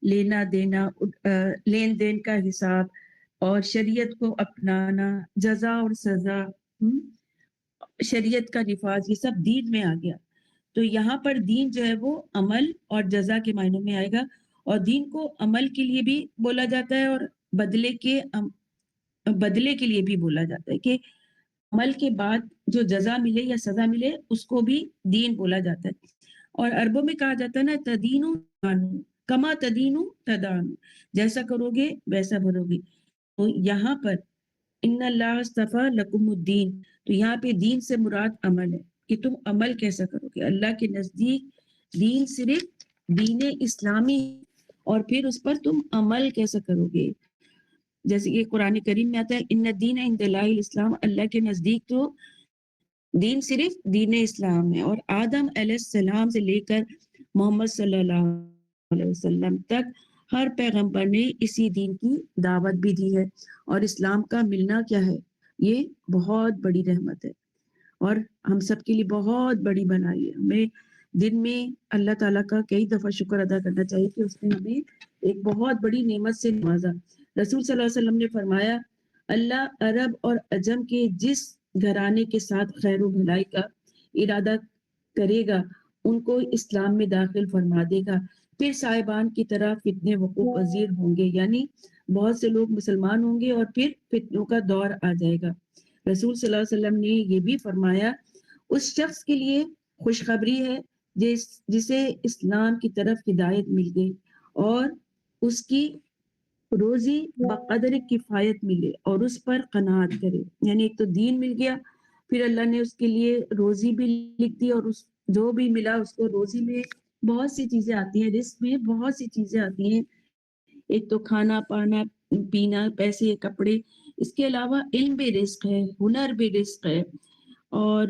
لینا دینا، لین دین کا حساب اور شریعت کو اپنانا، جزا اور سزا، شریعت کا نفاذ، یہ سب دین میں آ گیا۔ تو یہاں پر دین جو ہے وہ عمل اور جزا کے معنوں میں آئے گا، اور دین کو عمل کے لیے بھی بولا جاتا ہے اور بدلے کے لیے بھی بولا جاتا ہے، کہ عمل کے بعد جو جزا ملے یا سزا ملے اس کو بھی دین بولا جاتا ہے۔ اور عربوں میں کہا جاتا ہے نا، تدینو تدانو، کما تدینو تدانو، جیسا کرو گے ویسا بھرو گے۔ تو یہاں پر ان اللہ استفا لکم الدین، تو یہاں پہ دین سے مراد عمل ہے، کہ تم عمل کیسا کرو گے۔ اللہ کے نزدیک دین صرف دین اسلامی، اور پھر اس پر تم عمل کیسا کرو گے، جیسے کہ قرآن کریم میں آتا ہے ان الدین عند اللہ الاسلام، اللہ کے نزدیک تو دین صرف دین اسلام ہے، اور آدم علیہ السلام سے لے کر محمد صلی اللہ علیہ وسلم تک ہر پیغمبر نے اسی دین کی دعوت بھی دی ہے، اور اسلام کا ملنا کیا ہے؟ یہ بہت بڑی رحمت ہے، اور ہم سب کے لیے بہت بڑی بنائی ہے۔ ہمیں دن میں اللہ تعالیٰ کا کئی دفعہ شکر ادا کرنا چاہیے کہ اس نے ہمیں ایک بہت بڑی نعمت سے نوازا۔ رسول صلی اللہ علیہ وسلم نے فرمایا، اللہ عرب اور عجم کے جس گھرانے کے ساتھ خیر و بھلائی کا ارادہ کرے گا ان کو اسلام میں داخل فرما دے گا، پھر صاحبان کی طرح فتنے وقوع پذیر ہوں گے، یعنی بہت سے لوگ مسلمان ہوں گے اور پھر فتنوں کا دور آ جائے گا۔ رسول صلی اللہ علیہ وسلم نے یہ بھی فرمایا، اس شخص کے لیے خوشخبری ہے جسے اسلام کی طرف ہدایت مل گئی اور اس کی روزی بقدر کفایت ملے اور اس پر قناعت کرے، یعنی ایک تو دین مل گیا، پھر اللہ نے اس کے لیے روزی بھی لکھ دی، اور اس جو بھی ملا اس کو، روزی میں بہت سی چیزیں آتی ہیں، رزق میں بہت سی چیزیں آتی ہیں، ایک تو کھانا پانا پینا، پیسے کپڑے، اس کے علاوہ علم بھی رزق ہے، ہنر بھی رزق ہے، اور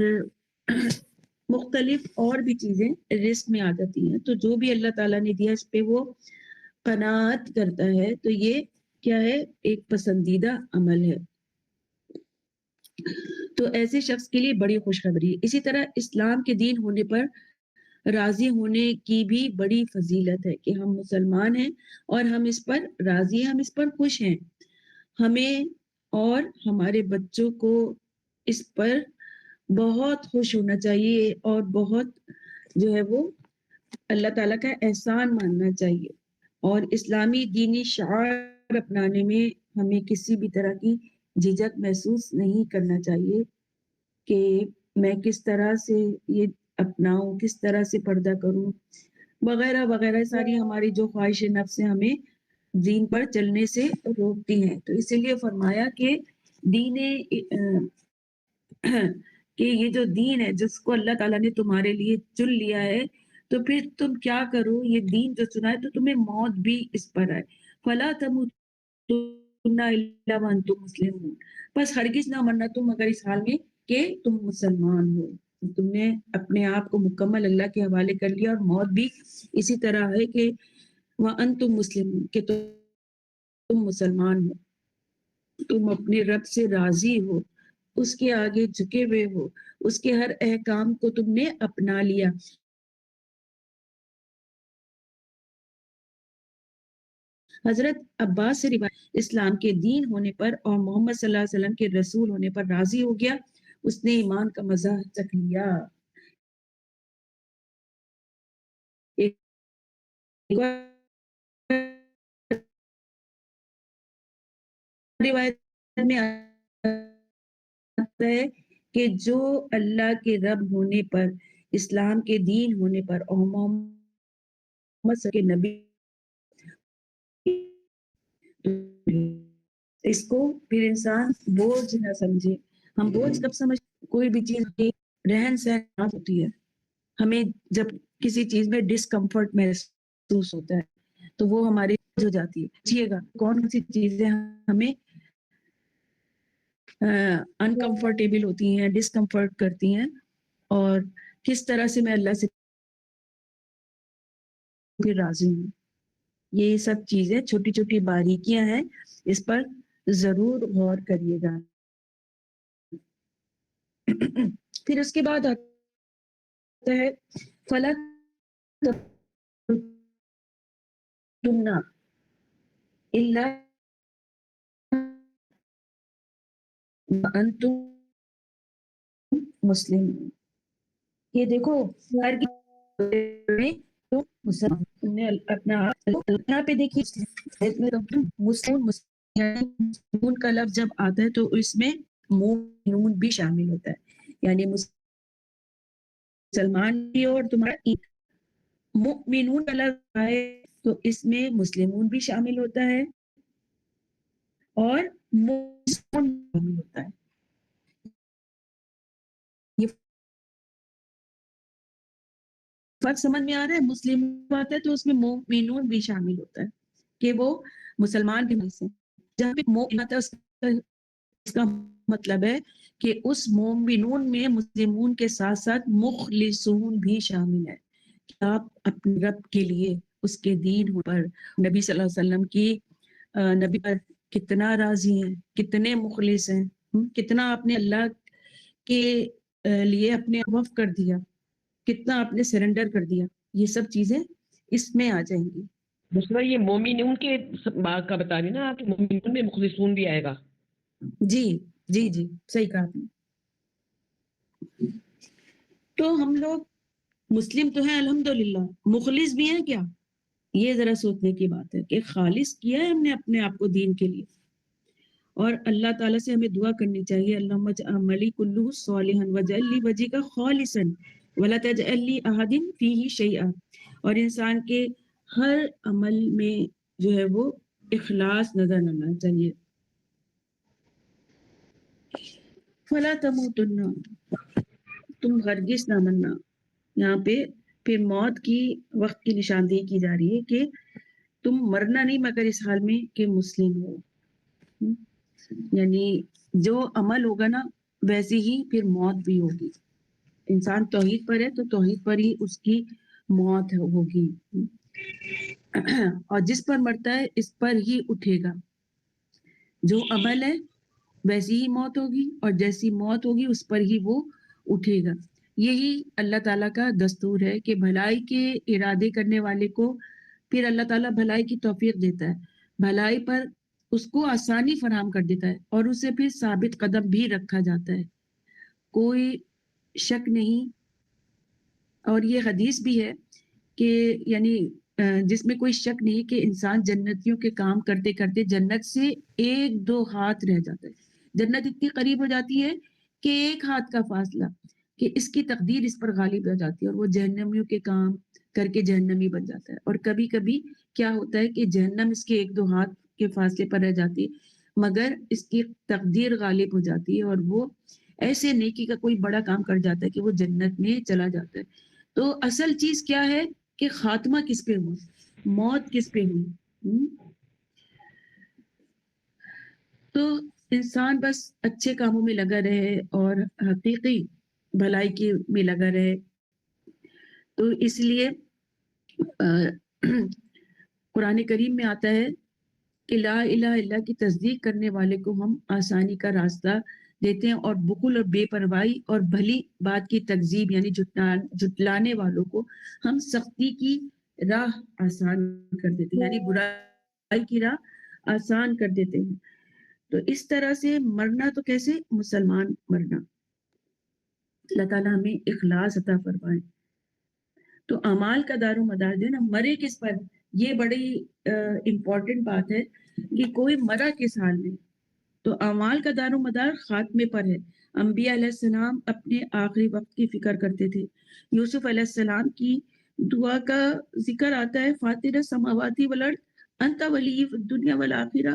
مختلف اور بھی چیزیں رزق میں آ جاتی ہیں۔ تو جو بھی اللہ تعالیٰ نے دیا اس پہ وہ قناعت کرتا ہے، تو یہ کیا ہے؟ ایک پسندیدہ عمل ہے۔ تو ایسے شخص کے لیے بڑی خوشخبری ہے۔ اسی طرح اسلام کے دین ہونے پر راضی ہونے کی بھی بڑی فضیلت ہے، کہ ہم مسلمان ہیں اور ہم اس پر راضی ہیں، ہم اس پر خوش ہیں، ہمیں اور ہمارے بچوں کو اس پر بہت خوش ہونا چاہیے، اور بہت جو ہے وہ اللہ تعالیٰ کا احسان ماننا چاہیے، اور اسلامی دینی شعار اپنانے میں ہمیں کسی بھی طرح کی جھجک محسوس نہیں کرنا چاہیے، کہ میں کس طرح سے یہ اپناؤں، کس طرح سے پردہ کروں وغیرہ وغیرہ، ساری ہماری جو خواہش نفس سے ہمیں دین پر چلنے سے روکتی ہیں۔ تو اسی لیے فرمایا کہ دین کہ یہ جو دین ہے جس کو اللہ تعالیٰ نے تمہارے لیے چن لیا ہے، تو پھر تم کیا کرو، یہ دین جو چنا ہے تو تمہیں موت بھی اس پر آئے، فلا تموتن الا وانتم مسلمون، بس ہرگز نہ مرنا تم مگر اس حال میں کہ تم مسلمان ہو، تم نے اپنے آپ کو مکمل اللہ کے حوالے کر لیا، اور موت بھی اسی طرح ہے کہ وانتم مسلمون، کہ تم مسلمان ہو، تم اپنے رب سے راضی ہو، اس کے آگے جھکے ہوئے ہو، اس کے ہر احکام کو تم نے اپنا لیا۔ حضرت عباس سے روایت، اسلام کے دین ہونے پر اور محمد صلی اللہ علیہ وسلم کے رسول ہونے پر راضی ہو گیا، اس نے ایمان کا مزہ چکھ لیا۔ ایک روایت میں آتا ہے کہ جو اللہ کے رب ہونے پر، اسلام کے دین ہونے پر اور محمد صلی اللہ علیہ وسلم کے نبی اس کو پھر انسان بوجھ نہ سمجھے. ہم بوجھ کب سمجھ کوئی بھی چیز کی رہن سہن ہوتی ہے. ہمیں جب کسی چیز میں ڈسکمفرٹ محسوس ہوتا ہے تو وہ ہماری ہو جاتی ہے. پوچھیے گا کون سی چیزیں ہمیں انکمفرٹیبل ہوتی ہیں, ڈسکمفرٹ کرتی ہیں, اور کس طرح سے میں اللہ سے پھر راضی ہوں. یہ سب چیزیں چھوٹی چھوٹی باریکیاں ہیں, اس پر ضرور غور کریے گا. پھر اس کے بعد آتا ہے فلا تمنا الا انتم مسلم. یہ دیکھو ہر مسلمان نے اپنا یہاں پہ دیکھیے مسلمون کا لفظ جب آتا ہے تو اس میں مومنون بھی شامل ہوتا ہے, یعنی مسلمان بھی اور تمہارا مومنون کا لفظ آئے تو اس میں مسلمون بھی شامل ہوتا ہے اور مسلمون شامل ہوتا ہے. یہ فرق سمجھ میں آ رہا ہے؟ مسلم آتا ہے تو اس میں مومنون بھی شامل ہوتا ہے کہ وہ مسلمان کے سے. جہاں پہ مومن آتا ہے اس کا مطلب ہے کہ اس مومنون میں مسلمون کے ساتھ ساتھ مخلصون بھی شامل ہے, کہ آپ اپنے رب کے لیے اس کے دین پر نبی صلی اللہ علیہ وسلم کی نبی پر کتنا راضی ہیں, کتنے مخلص ہیں, کتنا آپ نے اللہ کے لیے اپنے وقف کر دیا, کتنا آپ نے سرنڈر کر دیا. یہ سب چیزیں اس میں آ جائیں گی. دوسرا یہ مومنون کے بات کا بتا رہی نا آپ, مومنون میں مخلصون بھی آئے گا. جی جی جی صحیح کہا آپ نے. تو ہم لوگ مسلم تو ہیں الحمدللہ, مخلص بھی ہیں کیا؟ یہ ذرا سوچنے کی بات ہے کہ خالص کیا ہے ہم نے اپنے آپ کو دین کے لیے. اور اللہ تعالیٰ سے ہمیں دعا کرنی چاہیے, اللہم اجعل عملی کلہ صالحا واجعل لی وجہک خالصا ولا تجعل لی احد فیہ شیئا. اور انسان کے ہر عمل میں جو ہے وہ اخلاص نظر آنا چاہیے. فلا تموتن, تم ہرگز نہ مرنا. یہاں پہ پھر موت کی وقت کی نشاندہی کی جا رہی ہے کہ تم مرنا نہیں مگر اس حال میں کہ مسلم ہو. یعنی جو عمل ہوگا نا ویسے ہی پھر موت بھی ہوگی. انسان توحید پر ہے تو توحید پر ہی اس کی موت ہوگی, اور جس پر مرتا ہے اس پر ہی اٹھے گا. جو عمل ہے ویسی ہی موت ہوگی, اور جیسی موت ہوگی اس پر ہی وہ اٹھے گا. یہی اللہ تعالیٰ کا دستور ہے کہ بھلائی کے ارادے کرنے والے کو پھر اللہ تعالیٰ بھلائی کی توفیق دیتا ہے, بھلائی پر اس کو آسانی فراہم کر دیتا ہے, اور اسے پھر ثابت قدم بھی رکھا جاتا ہے. کوئی شک نہیں. اور یہ حدیث بھی ہے کہ یعنی جس میں کوئی شک نہیں کہ انسان جنتیوں کے کام کرتے کرتے جنت سے 1-2 ہاتھ رہ جاتا ہے. جنت اتنی قریب ہو جاتی ہے کہ 1 ہاتھ کا فاصلہ, کہ اس کی تقدیر اس پر غالب ہو جاتی ہے, اور وہ جہنمیوں کے کام کر کے جہنمی بن جاتا ہے. اور کبھی کبھی کیا ہوتا ہے کہ جہنم اس کے 1-2 ہاتھ کے فاصلے پر رہ جاتی ہے, مگر اس کی تقدیر غالب ہو جاتی ہے, اور وہ ایسے نیکی کا کوئی بڑا کام کر جاتا ہے کہ وہ جنت میں چلا جاتا ہے. تو اصل چیز کیا ہے کہ خاتمہ کس پہ ہوا, موت کس پہ ہوئی. تو انسان بس اچھے کاموں میں لگا رہے اور حقیقی بھلائی کے میں لگا رہے. تو اس لیے قرآن کریم میں آتا ہے کہ لا الہ الا کی تصدیق کرنے والے کو ہم آسانی کا راستہ دیتے ہیں, اور بخل اور بے پرواہی اور بھلی بات کی تکذیب یعنی جھٹلانے والوں کو ہم سختی کی راہ آسان کر دیتے ہیں, یعنی برائی کی راہ آسان کر دیتے ہیں. تو اس طرح سے مرنا تو کیسے؟ مسلمان مرنا. اللہ تعالیٰ ہمیں اخلاص عطا فرمائے. تو اعمال کا دار و مدار جو ہے نا, مرے کس پر, یہ بڑی امپورٹنٹ بات ہے کہ کوئی مرا کس حال میں. تو اعمال کا دار و مدار خاتمے پر ہے. انبیاء علیہ السلام اپنے آخری وقت کی فکر کرتے تھے. یوسف علیہ السلام کی دعا کا ذکر آتا ہے, فاطر السماوات والارض انت ولی فی الدنیا والآخرہ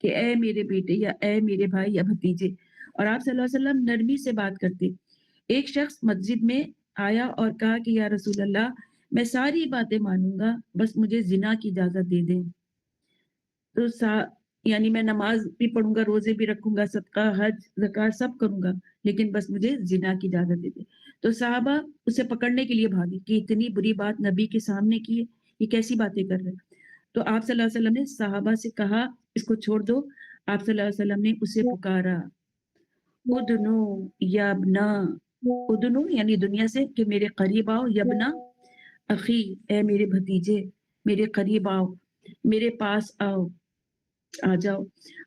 کہ اے میرے بیٹے یا اے میرے بھائی یا بھتیجے، اور آپ صلی اللہ علیہ وسلم نرمی سے بات کرتے۔ ایک شخص مسجد میں آیا اور کہا کہ یا رسول اللہ میں ساری باتیں مانوں گا، بس مجھے زنا کی اجازت دے دیں۔ تو یعنی میں نماز بھی پڑھوں گا، روزے بھی رکھوں گا، صدقہ حج زکات سب کروں گا، لیکن بس مجھے زنا کی اجازت دے دیں۔ تو صحابہ اسے پکڑنے کے لیے بھاگے کہ اتنی بری بات نبی کے سامنے کی ہے، یہ کیسی باتیں کر رہے ہیں۔ تو آپ صلی اللہ علیہ وسلم نے صحابہ سے کہا اس کو چھوڑ دو۔ آپ صلی اللہ علیہ وسلم نے اسے پکارا، ادنو یابنا، ادنو یعنی دنیا سے کہ میرے قریب آؤ، یبنا اخی اے میرے بھتیجے میرے قریب آؤ، میرے پاس آؤ، آ جاؤ۔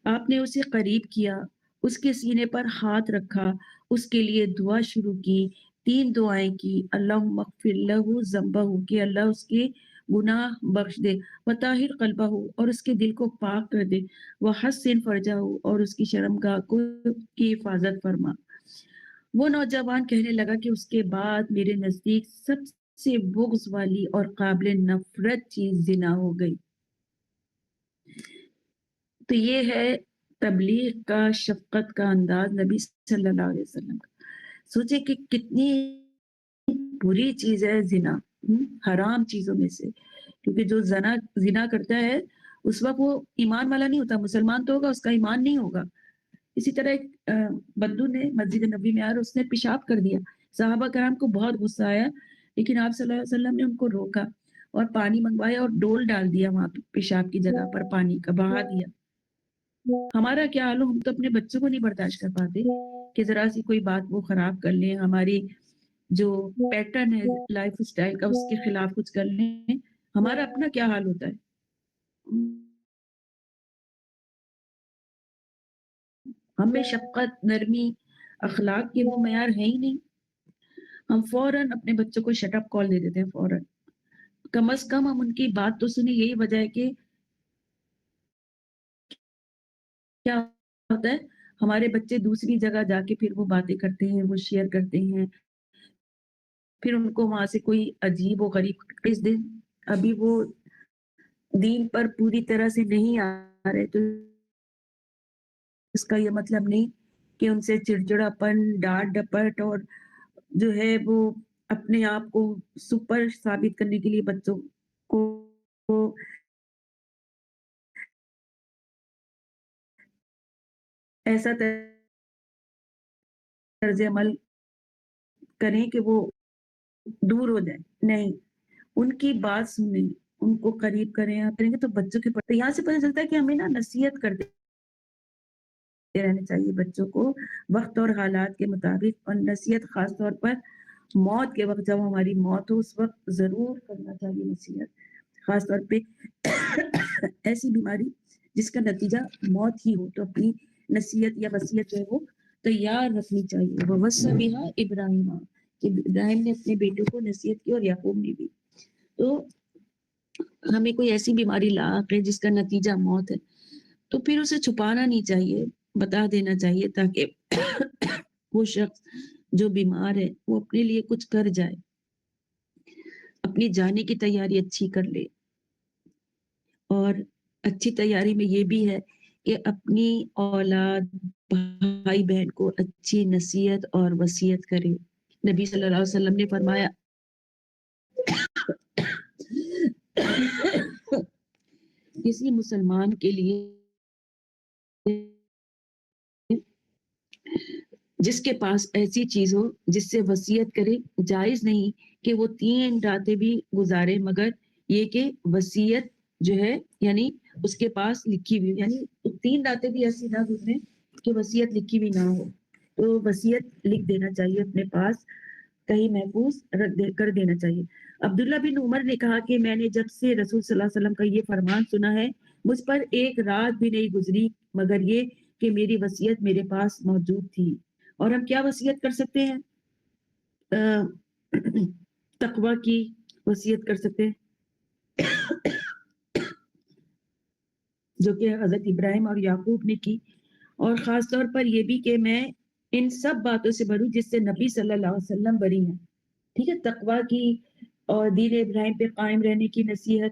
آپ نے اسے قریب کیا، اس کے سینے پر ہاتھ رکھا، اس کے لیے دعا شروع کی، 3 دعائیں کی، اللہم اغفر لہ ذنبہ کہ اللہ اس کے گناہ بخش دے، وطاہر قلبہ اور اس کے دل کو پاک کر دے، وحسن فرجہ اور اس کی شرمگاہ کی حفاظت فرما۔ وہ نوجوان کہنے لگا کہ اس کے بعد میرے نزدیک سب سے بغض والی اور قابل نفرت چیز زنا ہو گئی۔ تو یہ ہے تبلیغ کا، شفقت کا انداز نبی صلی اللہ علیہ وسلم کا۔ سوچے کہ کتنی بری چیز ہے زنا، حرام چیزوں میں سے، کیونکہ جو زنا کرتا ہے اس وقت وہ ایمان والا نہیں ہوتا، مسلمان تو ہوگا، اس کا ایمان نہیں ہوگا۔ اسی طرح ایک بندو نے مسجد نبی میں آیا اور اس نے پیشاب کر دیا، صحابہ کرام کو بہت غصہ آیا، لیکن آپ صلی اللہ علیہ وسلم نے ان کو روکا اور پانی منگوایا اور ڈول ڈال دیا وہاں پہ پیشاب کی جگہ پر، پانی کا بہا دیا۔ ہمارا کیا حال ہو، ہم تو اپنے بچوں کو نہیں برداشت کر پاتے کہ ذرا سی کوئی بات وہ خراب کر لیں، ہماری جو پیٹرن ہے لائف سٹائل کا اس کے خلاف کچھ کر لیں، ہمارا اپنا کیا حال ہوتا ہے۔ ہم میں شفقت، نرمی، اخلاق کے وہ معیار ہیں ہی نہیں۔ ہم فوراً اپنے بچوں کو شٹ اپ کال دے دیتے ہیں، فوراً۔ کم از کم ہم ان کی بات تو سنیں، یہی وجہ ہے کہ کیا ہوتا ہے ہمارے بچے دوسری جگہ جا کے پھر وہ باتیں کرتے ہیں، وہ شیئر کرتے ہیں، پھر ان کو وہاں سے کوئی عجیب و غریب اس دن ابھی وہ دین پر پوری طرح سے نہیں آ رہے، تو اس کا یہ مطلب نہیں کہ ان سے چڑچڑاپن، ڈانٹ ڈپٹ اور جو ہے وہ اپنے آپ کو سپر ثابت کرنے کے لیے بچوں کو ایسا طرز عمل کریں کہ وہ دور ہو جائیں، نہیں، ان کی بات سنیں، ان کو قریب کریں گے تو بچوں کے پڑھتے، یہاں سے پتہ چلتا ہے کہ ہمیں نا نصیحت کرتے رہنے چاہیے بچوں کو وقت اور حالات کے مطابق، اور نصیحت خاص طور پر موت کے وقت، جب ہماری موت ہو اس وقت ضرور کرنا چاہیے نصیحت، خاص طور پہ ایسی بیماری جس کا نتیجہ موت ہی ہو، تو اپنی نصیحت یا وصیت جو ہے وہ تیار رکھنی چاہیے۔ وَوَصَّى بِهَا ابراہیم، کہ ابراہیم نے اپنے بیٹوں کو نصیحت کی اور یعقوب نے بھی۔ تو ہمیں کوئی ایسی بیماری لاحق ہے جس کا نتیجہ موت ہے، تو پھر اسے چھپانا نہیں چاہیے، بتا دینا چاہیے، تاکہ وہ شخص جو بیمار ہے وہ اپنے لیے کچھ کر جائے، اپنی جانے کی تیاری اچھی کر لے۔ اور اچھی تیاری میں یہ بھی ہے کہ اپنی اولاد، بھائی بہن کو اچھی نصیحت اور وصیت کرے۔ نبی صلی اللہ علیہ وسلم نے فرمایا کسی مسلمان کے لیے جس کے پاس ایسی چیز ہو جس سے وصیت کرے، جائز نہیں کہ وہ 3 راتیں بھی گزارے مگر یہ کہ وصیت جو ہے یعنی اس کے پاس لکھی ہوئی، یعنی 3 راتیں بھی ایسی نہ گزریں کہ وصیت لکھی ہوئی نہ ہو، تو وصیت لکھ دینا چاہیے اپنے پاس، کہیں محفوظ کر دینا چاہیے۔ عبداللہ بن عمر نے کہا کہ میں نے جب سے رسول صلی اللہ علیہ وسلم کا یہ فرمان سنا ہے، مجھ پر ایک رات بھی نہیں گزری مگر یہ کہ میری وصیت میرے پاس موجود تھی۔ اور ہم کیا وصیت کر سکتے ہیں؟ تقوی کی وصیت کر سکتے ہیں جو کہ حضرت ابراہیم اور یعقوب نے کی، اور خاص طور پر یہ بھی کہ میں ان سب باتوں سے بری جس سے نبی صلی اللہ علیہ وسلم بری ہیں، ٹھیک ہے، تقوی کی اور دین ابراہیم پہ قائم رہنے کی نصیحت،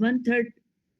1/3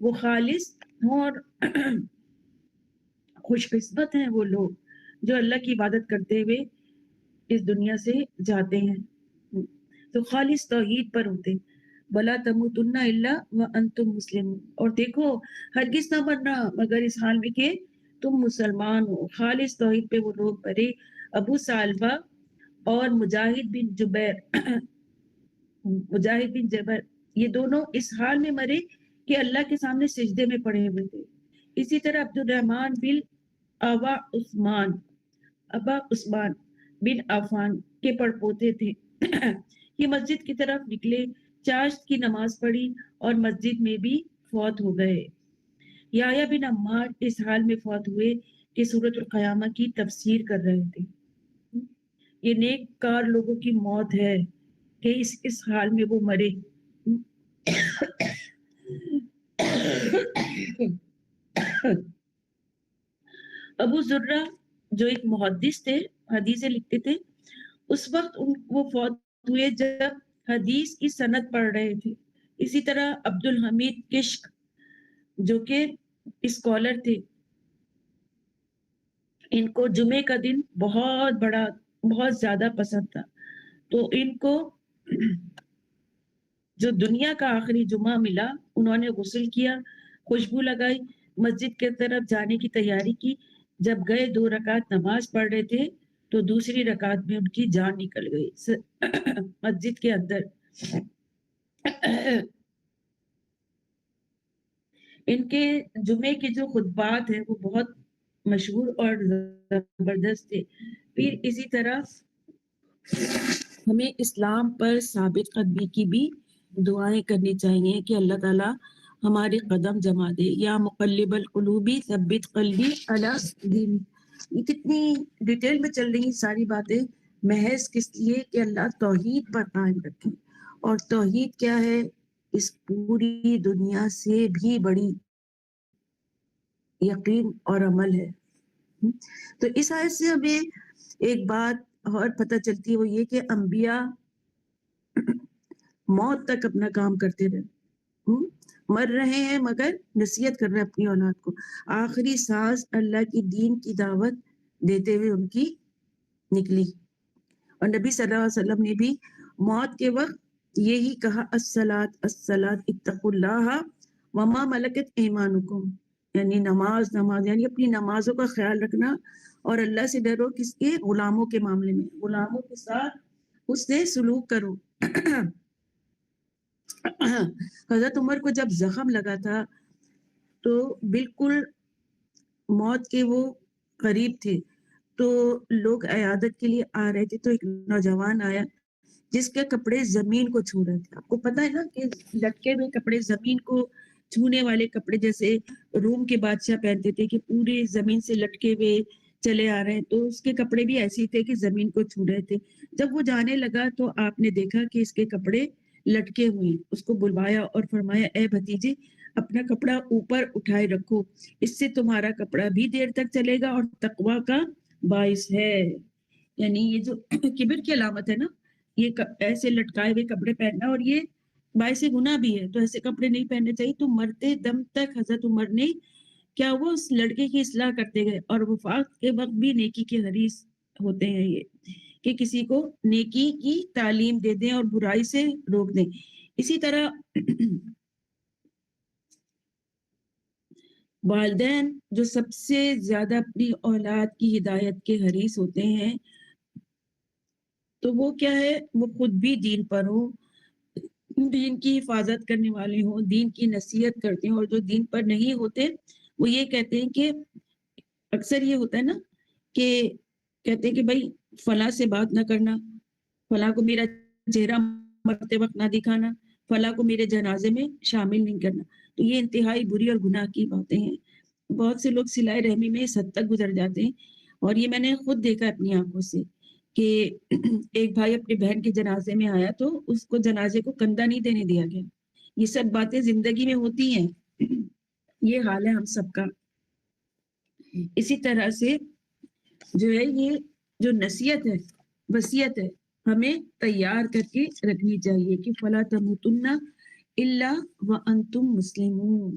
وہ خالص ہوں اور خوش قسمت ہیں وہ لوگ جو اللہ کی عبادت کرتے ہوئے اس دنیا سے جاتے ہیں تو خالص توحید پر ہوتے بلا تموتن الا وانتم مسلمون. اور دیکھو ہرگز نہ مرنا مگر اس حال میں کہ تم مسلمان ہو. خالص توحید پہ وہ لوگ مرے. ابو سالبہ اور مجاہد بن جبر یہ دونوں اس حال میں مرے کہ اللہ کے سامنے سجدے میں پڑے ہوئے تھے. اسی طرح عبد الرحمن بن ابا عثمان بن عفان کے پڑپوتے تھے. یہ مسجد کی طرف نکلے, چاشت کی نماز پڑھی اور مسجد میں بھی فوت ہو گئے. یحییٰ بن عمار اس حال میں فوت ہوئے کہ سورۃ القیامہ کی تفسیر کر رہے تھے. یہ نیک کار لوگوں کی موت ہے کہ اس حال میں وہ مرے. ابو ذرہ جو ایک محدث تھے, حدیثیں لکھتے تھے, اس وقت وہ فوت ہوئے جب حدیث کی سند پڑھ رہے تھے. اسی طرح عبد الحمید کشک جو کہ اسکالر تھے, ان کو جمعے کا دن بہت زیادہ پسند تھا. تو ان کو جو دنیا کا آخری جمعہ ملا, انہوں نے غسل کیا, خوشبو لگائی, مسجد کے طرف جانے کی تیاری کی. جب گئے 2 رکعت نماز پڑھ رہے تھے تو دوسری رکعت میں ان کی جان نکل گئی مسجد کے اندر. ان کے جمعے کے جو خطبات ہیں وہ بہت مشہور اور زبردست تھے. پھر اسی طرح ہمیں اسلام پر ثابت قدمی کی بھی دعائیں کرنی چاہیے کہ اللہ تعالیٰ ہمارے قدم جما دے. یا مقلب القلوب ثبت قلبی علی دین. یہ کتنی ڈیٹیل میں چل رہی ساری باتیں, محض کس لیے کہ اللہ توحید پر قائم رکھے. اور توحید کیا ہے؟ اس پوری دنیا سے بھی بڑی یقین اور عمل ہے. تو اس آیت سے ہمیں ایک بات اور پتہ چلتی ہے, وہ یہ کہ انبیاء موت تک اپنا کام کرتے رہے, مر رہے ہیں مگر نصیحت کر رہے ہیں اپنی اولاد کو. آخری سانس اللہ کی دین کی دعوت دیتے ہوئے ان کی نکلی. اور نبی صلی اللہ علیہ وسلم نے بھی موت کے وقت یہی کہا, الصلاۃ الصلاۃ اتقوا اللہ وما ملکت ایمانکم. یعنی نماز یعنی اپنی نمازوں کا خیال رکھنا, اور اللہ سے ڈرو کس کے؟ غلاموں کے معاملے میں, غلاموں کے ساتھ اس سے سلوک کرو. حضرت عمر کو جب زخم لگا تھا تو بالکل موت کے وہ قریب تھے, تو لوگ عیادت کے لیے آ رہے تھے, تو ایک نوجوان آیا جس کے کپڑے زمین کو چھو رہے تھے. آپ کو پتہ ہے نا کہ لٹکے ہوئے کپڑے, زمین کو چھونے والے کپڑے جیسے روم کے بادشاہ پہنتے تھے کہ پورے زمین سے لٹکے ہوئے چلے آ رہے ہیں, تو اس کے کپڑے بھی ایسے ہی تھے کہ زمین کو چھو رہے تھے. جب وہ جانے لگا تو آپ نے دیکھا کہ اس کے کپڑے لٹکے ہوئے ہیں. اس کو بلوایا اور فرمایا, اے بھتیجے اپنا کپڑا اوپر اٹھائے رکھو, اس سے تمہارا کپڑا بھی دیر تک چلے گا اور تقویٰ کا باعث ہے. یعنی یہ جو کبر کی علامت ہے نا, یہ ایسے لٹکائے ہوئے کپڑے پہننا, اور یہ باعث گناہ بھی ہے, تو ایسے کپڑے نہیں پہننے چاہیے. تو مرتے دم تک حضرت عمر نے کیا وہ اس لڑکے کی اصلاح کرتے گئے, اور وفات کے وقت بھی نیکی کے حریص ہوتے ہیں یہ کہ کسی کو نیکی کی تعلیم دے دیں اور برائی سے روک دیں. اسی طرح والدین جو سب سے زیادہ اپنی اولاد کی ہدایت کے حریص ہوتے ہیں, تو وہ کیا ہے, وہ خود بھی دین پر ہوں, دین کی حفاظت کرنے والے ہوں, دین کی نصیحت کرتے ہیں. اور جو دین پر نہیں ہوتے وہ یہ کہتے ہیں کہ اکثر یہ ہوتا ہے نا کہ کہتے ہیں کہ بھائی فلاں سے بات نہ کرنا, فلاں کو میرا چہرہ مرتے وقت نہ دکھانا, فلاں کو میرے جنازے میں شامل نہیں کرنا. تو یہ انتہائی بری اور گناہ کی باتیں ہیں. بہت سے لوگ صلہ رحمی میں اس حد تک گزر جاتے ہیں, اور یہ میں نے خود دیکھا اپنی آنکھوں سے کہ ایک بھائی اپنی بہن کے جنازے میں آیا تو اس کو جنازے کو کندھا نہیں دینے دیا گیا. یہ سب باتیں زندگی میں ہوتی ہیں, یہ حال ہے ہم سب کا. اسی طرح سے جو ہے یہ جو نصیحت ہے, وصیت ہے, ہمیں تیار کر کے رکھنی چاہیے کہ فلا تموتن الا وانتم مسلمون.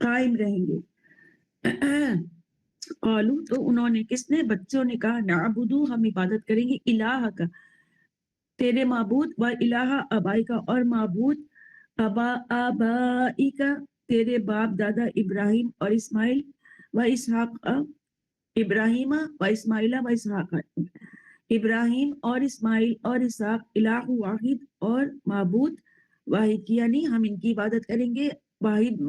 قائم رہیں گے. قالو تو انہوں نے کس نے بچوں نے کہا نعبدو ہم عبادت کریں گے الہ کا تیرے معبود و الہ ابائی کا اور معبود آبائی کا تیرے باپ دادا ابراہیم اور اسماعیل و اسحاق ابراہیم و اسماعیل و اسحاق ابراہیم اور اسماعیل اور اسحاق الہ واحد اور معبود واحد کی یعنی ہم ان کی عبادت کریں گے واحد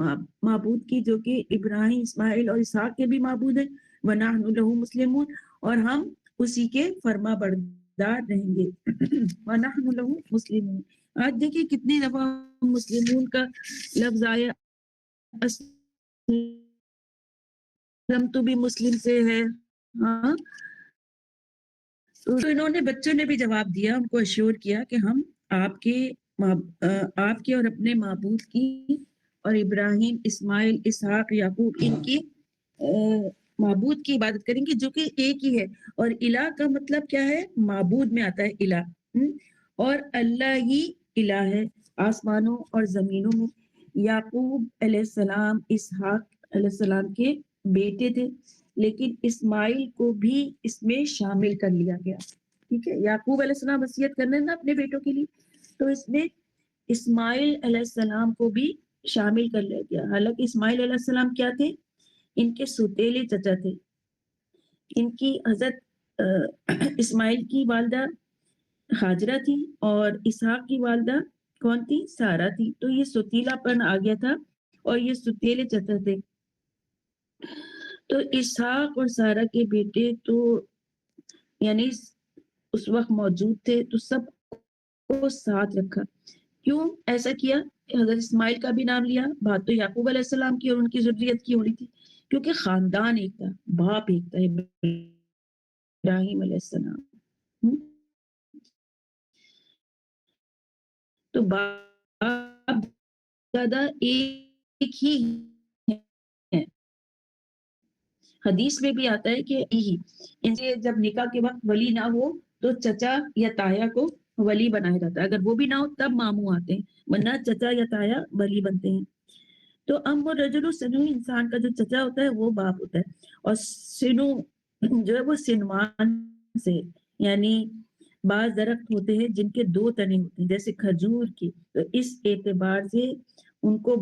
معبود کی جو کہ ابراہیم اسماعیل اور اسحاق کے بھی معبود ہیں وَنَحْنُ لَهُ مُسْلِمُونَ اور ہم اسی کے فرما بردار رہیں گے. وَنَحْنُ لَهُ مُسْلِمُونَ آج دیکھیں کتنی دفعہ مسلمون کا لفظ آیا اسلم تو بھی مسلم سے ہے. ہاں تو انہوں نے بچوں نے بھی جواب دیا ان کو اشور کیا کہ ہم آپ کے اور اپنے معبود کی اور ابراہیم اسماعیل اسحاق یعقوب ان کی معبود کی عبادت کریں گے جو کہ ایک ہی ہے اور الہ کا مطلب کیا ہے معبود میں آتا ہے الہ اور اللہ ہی الہ ہے آسمانوں اور زمینوں میں. یعقوب علیہ السلام اسحاق علیہ السلام کے بیٹے تھے لیکن اسماعیل کو بھی اس میں شامل کر لیا گیا. ٹھیک ہے یعقوب علیہ السلام وصیت کرنے نا اپنے بیٹوں کے لیے تو اس میں اسماعیل علیہ السلام کو بھی شامل کر لیا گیا. حالانکہ اسماعیل علیہ السلام کیا تھے ان کے سوتیلے چچا تھے. ان کی حضرت اسماعیل کی والدہ ہاجرہ تھی اور اسحاق کی والدہ کون تھی سارہ تھی. تو یہ سوتیلا پن آ گیا تھا اور یہ سوتیلے چچا تھے. تو اسحاق اور سارہ کے بیٹے تو یعنی اس وقت موجود تھے تو سب کو ساتھ رکھا. کیوں ایسا کیا حضرت اسماعیل کا بھی نام لیا بات تو یعقوب علیہ السلام کی اور ان کی ذریت کی ہو رہی تھی کیونکہ خاندان ایک تھا باپ ایک تھا ابراہیم علیہ السلام. تو باپ دادا ایک ہی ہے. حدیث میں بھی آتا ہے کہ ان سے جب نکاح کے وقت ولی نہ ہو تو چچا یا تایا کو ولی بنایا جاتا ہے. اگر وہ بھی نہ ہو تب ماموں آتے ہیں ورنہ چچا یا تایا ولی بنتے ہیں. تو ام الرجل سنو انسان کا جو چچا ہوتا ہے وہ باپ ہوتا ہے اور سنو جو ہے وہ سنوان سے یعنی بعض درخت ہوتے ہیں جن کے 2 تنے ہوتے ہیں جیسے کھجور کی تو اس اعتبار سے ان کو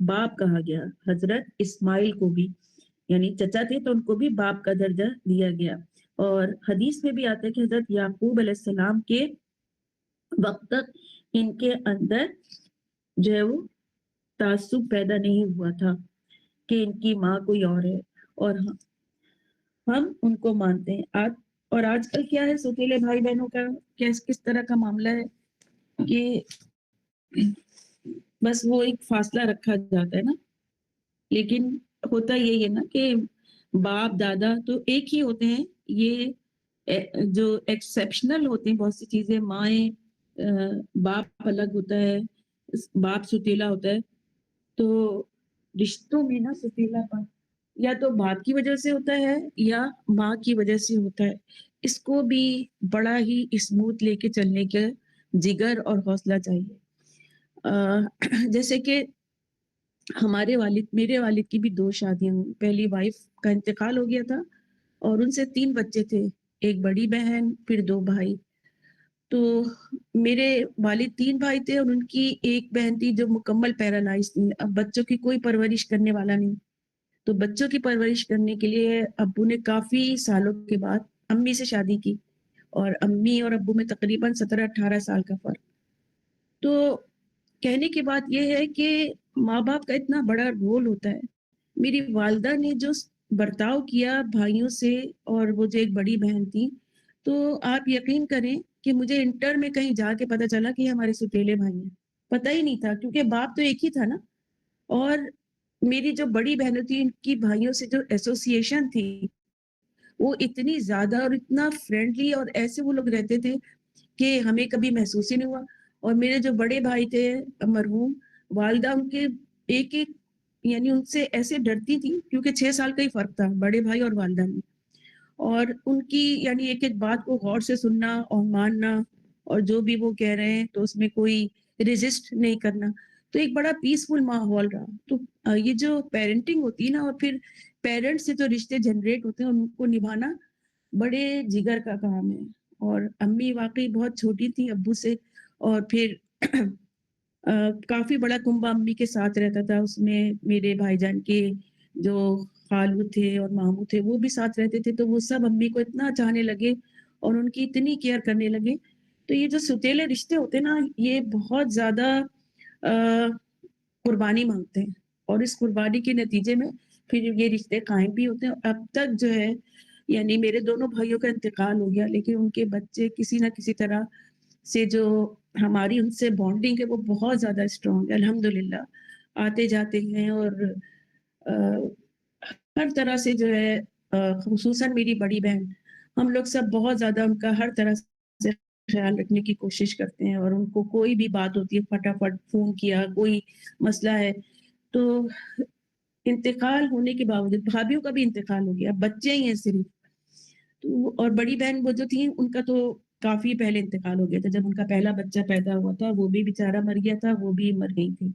باپ کہا گیا. حضرت اسماعیل کو بھی یعنی چچا تھے تو ان کو بھی باپ کا درجہ دیا گیا. اور حدیث میں بھی آتا ہے کہ حضرت یعقوب علیہ السلام کے وقت تک ان کے اندر جو ہے وہ تعصب پیدا نہیں ہوا تھا کہ ان کی ماں کوئی اور ہے اور ہم ان کو مانتے ہیں. اور آج کل کیا ہے سوتیلے بھائی بہنوں کا کس طرح کا معاملہ ہے کہ بس وہ ایک فاصلہ رکھا جاتا ہے نا لیکن ہوتا یہی ہے نا کہ باپ دادا تو ایک ہی ہوتے ہیں. یہ جو ایکسیپشنل ہوتے ہیں بہت سی چیزیں مائیں باپ الگ ہوتا ہے باپ ستیلا ہوتا ہے تو رشتوں میں نا ستیلا پن یا تو باپ کی وجہ سے ہوتا ہے یا ماں کی وجہ سے ہوتا ہے. اس کو بھی بڑا ہی اسموتھ لے کے چلنے کے جگر اور حوصلہ چاہیے. جیسے کہ میرے والد کی بھی 2 شادیاں ہوئی. پہلی وائف کا انتقال ہو گیا تھا اور ان سے 3 بچے تھے ایک بڑی بہن پھر 2 بھائی. تو میرے والد 3 بھائی تھے اور ان کی ایک بہن تھی جو مکمل پیرالائز تھی. اب بچوں کی کوئی پرورش کرنے والا نہیں تو بچوں کی پرورش کرنے کے لیے ابو نے کافی سالوں کے بعد امی سے شادی کی اور امی اور ابو میں تقریباً 17-18 سال کا فرق. تو کہنے کی بات یہ ہے کہ ماں باپ کا اتنا بڑا رول ہوتا ہے. میری والدہ نے جو برتاؤ کیا بھائیوں سے اور وہ جو ایک بڑی بہن تھی تو آپ یقین کریں کہ مجھے انٹر میں کہیں جا کے پتا چلا کہ ہمارے سوتیلے بھائی ہیں. پتہ ہی نہیں تھا کیونکہ باپ تو ایک ہی تھا نا. اور میری جو بڑی بہنیں تھی ان کی بھائیوں سے جو ایسوسیشن تھی وہ اتنی زیادہ اور اتنا فرینڈلی اور ایسے وہ لوگ رہتے تھے کہ ہمیں کبھی محسوس ہی نہیں ہوا. اور میرے جو بڑے بھائی تھے مرحوم والدہ ان کے ایک یعنی ان سے ایسے ڈرتی تھی کیونکہ 6 سال کا ہی فرق تھا بڑے بھائی اور والدہ میں. اور ان کی یعنی ایک بات کو غور سے سننا اور ماننا اور جو بھی وہ کہہ رہے ہیں تو اس میں کوئی ریزسٹ نہیں کرنا. تو ایک بڑا پیسفل ماحول رہا. تو یہ جو پیرنٹنگ ہوتی ہے نا اور پھر پیرنٹس سے جو رشتے جنریٹ ہوتے ہیں ان کو نبھانا بڑے جگر کا کام ہے. اور امی واقعی بہت چھوٹی تھی ابو سے, اور پھر کافی بڑا کنبہ امی کے ساتھ رہتا تھا. اس میں میرے بھائی جان کے جو خالو تھے اور ماموں تھے وہ بھی ساتھ رہتے تھے, تو وہ سب امی کو اتنا چاہنے لگے اور ان کی اتنی کیئر کرنے لگے. تو یہ جو ستیلے رشتے ہوتے ہیں نا یہ بہت زیادہ قربانی مانگتے ہیں, اور اس قربانی کے نتیجے میں پھر یہ رشتے قائم بھی ہوتے ہیں. اب تک جو ہے یعنی میرے دونوں بھائیوں کا انتقال ہو گیا, لیکن ان کے بچے کسی نہ کسی طرح سے جو ہماری ان سے بانڈنگ ہے وہ بہت زیادہ اسٹرانگ ہے الحمدللہ. آتے جاتے ہیں اور ہر طرح سے جو ہے خصوصاً میری بڑی بہن, ہم لوگ سب بہت زیادہ ان کا ہر طرح سے خیال رکھنے کی کوشش کرتے ہیں, اور ان کو کوئی بھی بات ہوتی ہے فٹافٹ فون کیا, کوئی مسئلہ ہے تو. انتقال ہونے کے باوجود بھابھیوں کا بھی انتقال ہو گیا, بچے ہی ہیں صرف. تو اور بڑی بہن وہ جو تھی ان کا تو کافی پہلے انتقال ہو گیا تھا, جب ان کا پہلا بچہ پیدا ہوا تھا وہ بھی بیچارہ مر گیا تھا, وہ بھی مر گئی تھی.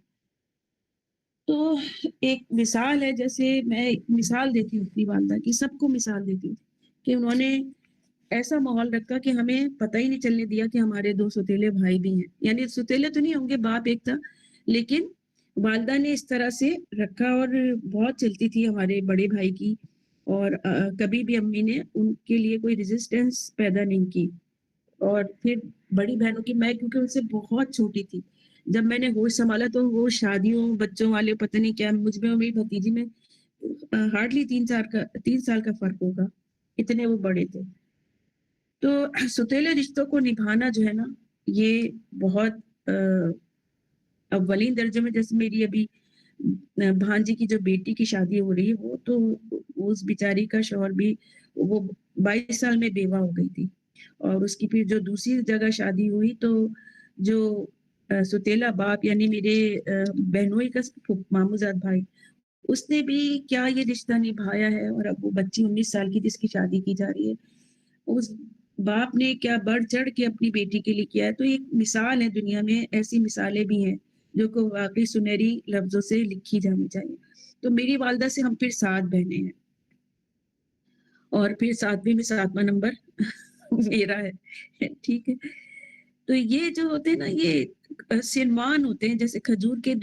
تو ایک مثال ہے, جیسے میں مثال دیتی ہوں اپنی والدہ کی, سب کو مثال دیتی ہوں کہ انہوں نے ایسا ماحول رکھا کہ ہمیں پتہ ہی نہیں چلنے دیا کہ ہمارے 2 ستیلے بھائی بھی ہیں. یعنی ستیلے تو نہیں ہوں گے, باپ ایک تھا, لیکن والدہ نے اس طرح سے رکھا اور بہت چلتی تھی ہمارے بڑے بھائی کی, اور کبھی بھی امی نے ان کے لیے کوئی ریزسٹنس پیدا نہیں کی. اور پھر بڑی بہنوں کی, میں کیونکہ ان سے بہت چھوٹی تھی جب میں نے ہوش سنبھالا, تو وہ شادیوں بچوں والے پتہ نہیں کیا, مجھ میں اور میری بھتیجی میں ہارڈلی 3 سال کا فرق ہوگا, اتنے وہ بڑے تھے. تو ستیلے رشتوں کو نبھانا جو ہے نا یہ بہت اولین درجے میں, جیسے میری ابھی بھانجی کی جو بیٹی کی شادی ہو رہی ہے, وہ تو اس بیچاری کا شوہر بھی وہ 22 سال میں بیوہ ہو گئی تھی, اور اس کی پھر جو دوسری جگہ شادی ہوئی تو جو ستیلا باپ یعنی میرے بہنوئی کا ماموزاد بھائی, اس نے بھی کیا یہ رشتہ نبھایا ہے. اور اب وہ بچی 19 سال کی جس کی شادی کی جا رہی ہے, اس باپ نے کیا بڑھ چڑھ کے اپنی بیٹی کے لیے کیا ہے. تو ایک مثال ہے, دنیا میں ایسی مثالیں بھی ہیں جو کہ واقعی سنہری لفظوں سے لکھی جانی چاہیے. تو میری والدہ سے ہم پھر 7 بہنیں ہیں, اور پھر 7ویں میں 7واں نمبر میرا ہے, ٹھیک ہے. تو یہ جو ہوتے ہیں نا یہ سنوان ہوتے ہیں, جیسے کھجور کے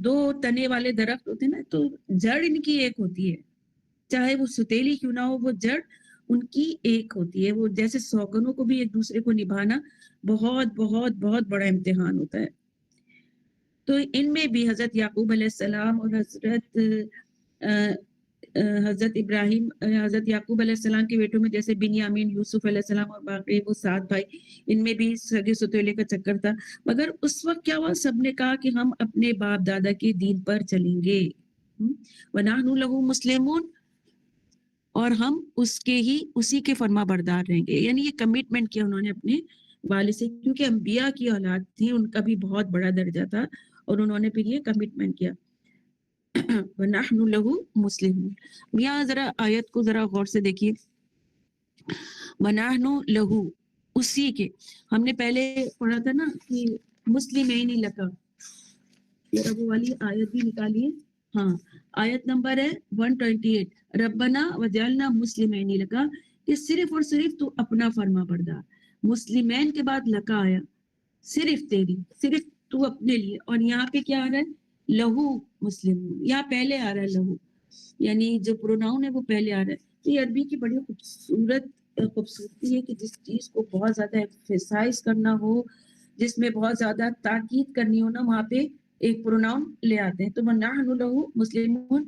2 تنے والے درخت ہوتے ہیں نا, تو جڑ ان کی ایک ہوتی ہے, چاہے وہ ستیلی کیوں نہ ہو, وہ جڑ ان کی ایک ہوتی ہے. وہ جیسے سوگنوں کو بھی ایک دوسرے کو نبھانا بہت بہت بہت بڑا امتحان ہوتا ہے. تو ان میں بھی حضرت یعقوب علیہ السلام اور حضرت ابراہیم, حضرت یعقوب علیہ السلام کے بیٹوں میں جیسے بنیامین, یوسف علیہ السلام اور باقی وہ 7 بھائی, ان میں بھی سگے ستیلے کا چکر تھا. مگر اس وقت کیا ہوا, سب نے کہا کہ ہم اپنے باپ دادا کے دین پر چلیں گے, وَنَحْنُ لَهُ مُسْلِمُونَ, اور ہم اسی کے فرما بردار رہیں گے. یعنی یہ کمٹمنٹ کیا انہوں نے اپنے والد سے, کیونکہ انبیاء کی اولاد تھی, ان کا بھی بہت بڑا درجہ تھا, اور انہوں نے پھر یہ کمٹمنٹ کیا. وَنَحْنُ لَهُ مُسْلِمُونَ. یہاں ذرا آیت کو ذرا غور سے دیکھیے, وَنَحْنُ لَهُ, اسی کے. ہم نے پہلے پڑھا تھا نا کہ مسلمین لکا, یہ وہ والی آیت بھی نکالیے. ہاں, آیت نمبر ہے 128, ربنا وجعلنا مسلمین لکا, کہ صرف اور صرف تو اپنا فرما بردار. مسلمین کے بعد لکا آیا, صرف تیری, صرف تو اپنے لیے. اور یہاں پہ کیا آ رہا ہے, لہو مسلم, یہاں پہلے آ رہا ہے لہو, یعنی جو پروناؤن ہے وہ پہلے آ رہا ہے. تو یہ عربی کی بڑی خوبصورتی ہے کہ جس چیز کو بہت زیادہ ایکسرسائز کرنا ہو, جس میں بہت زیادہ تاکید کرنی ہو نا, وہاں پہ ایک پروناؤن لے آتے ہیں. تو وَنَحْنُ لَهُ مُسْلِمُونَ,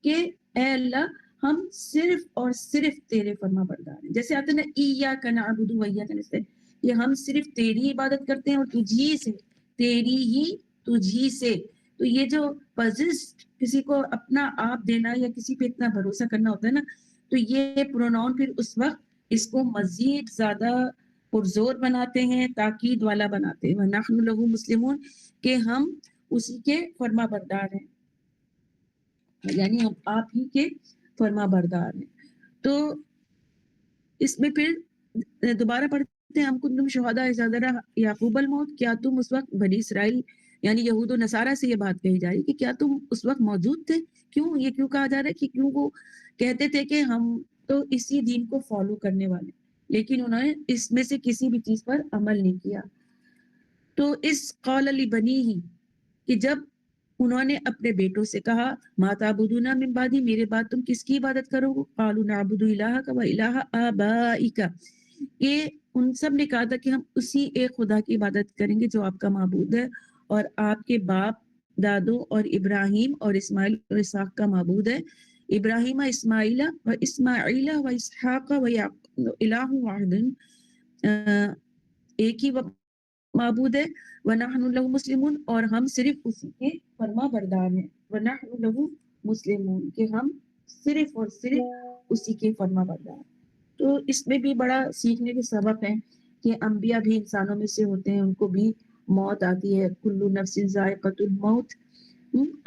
کہ اے اللہ ہم صرف اور صرف تیرے فرما بردار ہیں. جیسے آتا ہے نا ایاک نعبد و ایاک نستعین, کہ ہم صرف تیری عبادت کرتے ہیں اور تجھی سے, تیری ہی تجھی سے. تو یہ جو پرزسٹ کسی کو اپنا آپ دینا یا کسی پہ اتنا بھروسہ کرنا ہوتا ہے نا, تو یہ پروناؤن پھر اس وقت اس کو مزید زیادہ پرزور بناتے ہیں, تاکید والا بناتے ہیں. وَنَحْنُ لَهُ مُسْلِمُونَ, کہ ہم اسی کے فرما بردار ہیں, یعنی ہم آپ ہی کے فرما بردار ہیں. تو اس میں پھر دوبارہ پڑھتے ہیں, ہم کنتم شہداء اذ حضر یعقوب الموت, کیا تم اس وقت بنی اسرائیل یعنی یہود و نصارہ سے یہ بات کہی جا رہی کہ کیا تم اس وقت موجود تھے؟ کیوں یہ کیوں کہا جا رہا ہے کہ کیوں وہ کہتے تھے کہ ہم تو اسی دین کو فالو کرنے والے، لیکن انہوں نے اس میں سے کسی بھی چیز پر عمل نہیں کیا. تو اس قول لبنی ہی کہ جب انہوں نے اپنے بیٹوں سے کہا ما تعبدون من بعدی، میرے بعد تم کس کی عبادت کرو گے؟ قالوا نعبد الہک و الہ آبائک، کہ ان سب نے کہا تھا کہ ہم اسی ایک خدا کی عبادت کریں گے جو آپ کا معبود ہے اور آپ کے باپ دادو اور ابراہیم اور اسماعیل اور اسحاق کا معبود ہے. ابراہیم اسماعیل و اسحاق و یعقوب الہ واحد، ایک ہی معبود ہے. وَنَحْنُ لَهُ مُسْلِمُونَ، اور ہم صرف اسی کے فرما بردار ہیں. وَنَحْنُ لَهُ مُسْلِمُونَ، کہ ہم صرف اور صرف اسی کے فرما بردار. تو اس میں بھی بڑا سیکھنے کے سبق ہے کہ انبیاء بھی انسانوں میں سے ہوتے ہیں، ان کو بھی موت آتی ہے. کل نفس ذائقۃ الموت،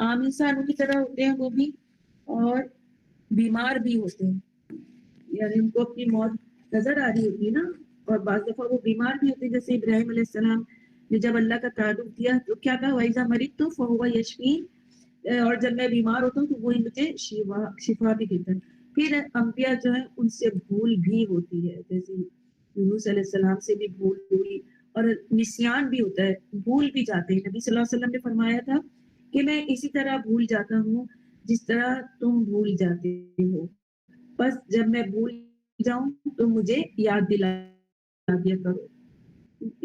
عام انسانوں کی طرح ہوتے ہیں وہ بھی، اور بیمار بھی ہوتے ہیں، یعنی ان کو اپنی موت نظر آ رہی ہوتی ہے نا، اور بعض دفعہ وہ بیمار بھی ہوتے ہیں. جیسے ابراہیم علیہ السلام نے جب اللہ کا تعارف دیا تو کیا کہا وَإِذَا مَرِضْتُ فَهُوَ يَشْفِينِ، اور جب میں بیمار ہوتا ہوں تو وہی مجھے شفا بھی دیتا ہے. پھر انبیاء جو ہیں ان سے بھول بھی ہوتی ہے، جیسے یونس علیہ السلام سے بھی بھول ہوئی، اور نسیان بھی ہوتا ہے، بھول بھی جاتے ہیں. نبی صلی اللہ علیہ وسلم نے فرمایا تھا کہ میں اسی طرح بھول جاتا ہوں جس طرح تم بھول جاتے ہو، بس جب میں بھول جاؤں تو مجھے یاد دلا دیا کرو.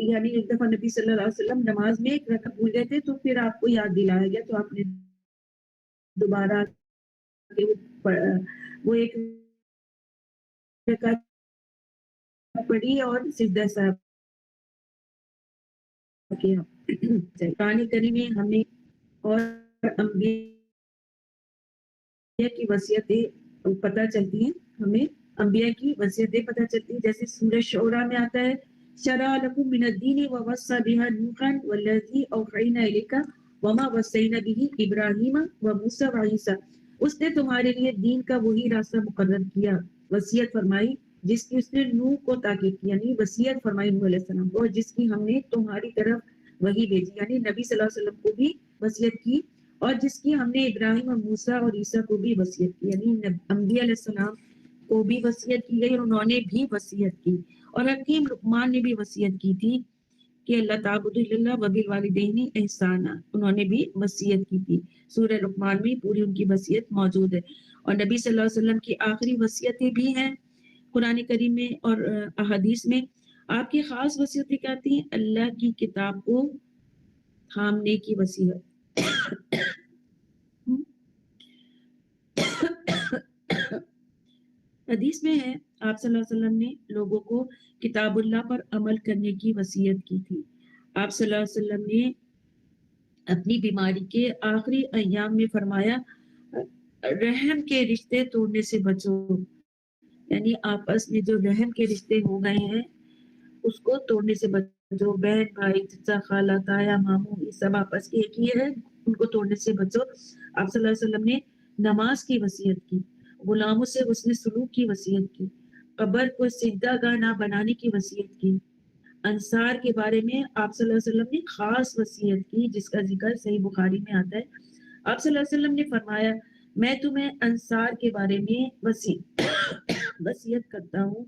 یعنی ایک دفعہ نبی صلی اللہ علیہ وسلم نماز میں ایک رکعت بھول گئے تھے تو پھر آپ کو یاد دلایا گیا تو آپ نے دوبارہ وہ ایک رکعت پڑھی اور سجدہ صاحب کیا. قرآن کریم میں ہمیں اور انبیاء کی وصیتیں پتہ چلتی ہیں، ہمیں انبیاء کی وصیتیں پتہ چلتی ہیں. جیسے سورہ شعراء میں آتا ہے شرع لکم من الدین ووصى بها نوحا والذی اوحینا الیک وما وصینا به ابراہیم وموسیٰ وعیسیٰ، اس نے تمہارے لیے دین کا وہی راستہ مقرر کیا، وصیت فرمائی جس کی اس نے نوح کو تاکید کی، یعنی وصیت فرمائی نوح علیہ السلام کو، اور جس کی ہم نے تمہاری طرف وہی بھیجی، یعنی نبی صلی اللہ علیہ وسلم کو بھی وصیت کی، اور جس کی ہم نے ابراہیم اور موسیٰ اور عیسیٰ کو بھی وصیت کی. یعنی انبیاء علیہ السلام کو بھی وصیت کی گئی اور انہوں نے بھی وصیت کی. اور حکیم لقمان نے بھی وصیت کی تھی کہ اللہ تعبد اللہ وبالوالدین احسانا، انہوں نے بھی وصیت کی تھی. سورہ لقمان میں پوری ان کی وصیت موجود ہے. اور نبی صلی اللہ علیہ وسلم کی آخری وصیتیں بھی ہیں قرآن کریم میں اور احادیث میں. آپ کی خاص وصیتیں کیا تھیں؟ اللہ کی کتاب کو تھامنے کی وصیت. حدیث میں ہے آپ صلی اللہ علیہ وسلم نے لوگوں کو کتاب اللہ پر عمل کرنے کی وصیت کی تھی. آپ صلی اللہ علیہ وسلم نے اپنی بیماری کے آخری ایام میں فرمایا رحم کے رشتے توڑنے سے بچو، یعنی آپس میں جو رحم کے رشتے ہو گئے ہیں اس کو توڑنے سے بچو. بہن بھائی چچا خالہ تایا ماموں یہ سب آپس کے ایک ہی ہے، ان کو توڑنے سے بچو. آپ صلی اللہ علیہ وسلم نے نماز کی وصیت کی، غلاموں سے حسن سلوک کی وصیت کی، قبر کو سجدہ گاہ نہ بنانے کی وصیت کی. انصار کے بارے میں آپ صلی اللہ علیہ وسلم نے خاص وصیت کی جس کا ذکر صحیح بخاری میں آتا ہے. آپ صلی اللہ علیہ وسلم نے فرمایا میں تمہیں انصار کے بارے میں وصیت کرتا ہوں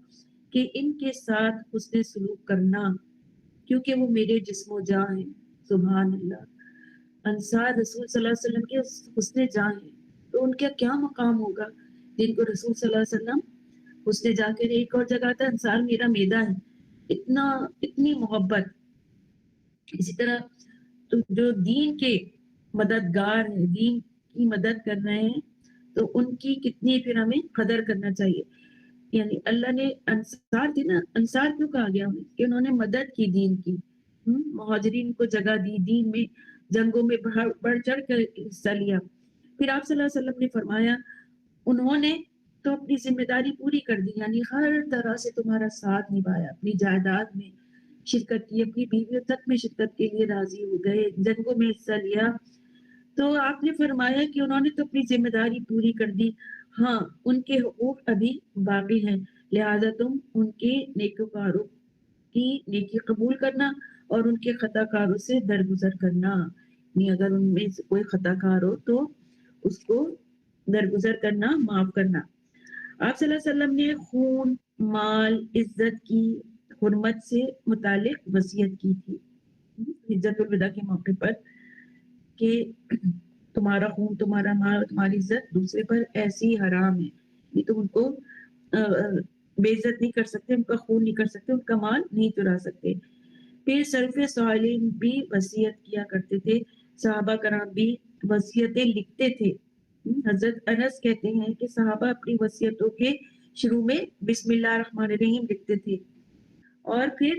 کہ ان کے ساتھ حسن سلوک کرنا کیونکہ وہ میرے جسم و جان ہیں. سبحان اللہ، انصار رسول صلی اللہ علیہ وسلم کے حسن جان ہیں، تو ان کا کیا مقام ہوگا جن کو رسول صلی اللہ علیہ وسلم حسن جا کر ایک اور جگہ آتا ہے انصار میرا میدہ ہے، اتنی محبت. اسی طرح تو جو دین کے مددگار ہیں، دین کی مدد کر رہے ہیں تو ان کی کتنی پھر ہمیں قدر کرنا چاہیے. یعنی اللہ نے انصار تھی نا، انصار کیوں کہا گیا انہیں کہ انہوں نے مدد کی دین کی، مہاجرین کو جگہ دی، دین میں جنگوں میں بڑھ چڑھ کر حصہ لیا. پھر آپ صلی اللہ علیہ وسلم نے فرمایا انہوں نے تو اپنی ذمہ داری پوری کر دی، یعنی ہر طرح سے تمہارا ساتھ نبھایا، اپنی جائیداد میں شرکت کی، اپنی بیویوں تک میں شرکت کے لیے راضی ہو گئے، جنگوں میں حصہ لیا. تو آپ نے فرمایا کہ انہوں نے تو اپنی ذمہ داری پوری کر دی، ہاں ان کے حقوق ابھی باقی ہیں، لہذا تم ان کے نیکوکاروں کی نیکی قبول کرنا اور ان کے خطا کاروں سے درگزر کرنا. نہیں اگر ان میں سے کوئی خطا کار ہو تو اس کو درگزر کرنا، معاف کرنا۔ آپ صلی اللہ علیہ وسلم نے خون، مال، عزت کی حرمت سے متعلق وصیت کی تھی حجت الوداع کے موقع پر کہ تمہارا خون، تمہارا مال، تمہاری عزت دوسرے پر ایسی حرام ہے، نہیں تم ان کو بے عزت نہیں کر سکتے، ان کا خون نہیں کر سکتے، ان کا مال نہیں چرا سکتے۔ پھر سلف صالحین بھی وصیت کیا کرتے تھے، صحابہ کرام بھی وصیتیں لکھتے تھے۔ حضرت انس کہتے ہیں کہ صحابہ اپنی وصیتوں کے شروع میں بسم اللہ الرحمن الرحیم لکھتے تھے، اور پھر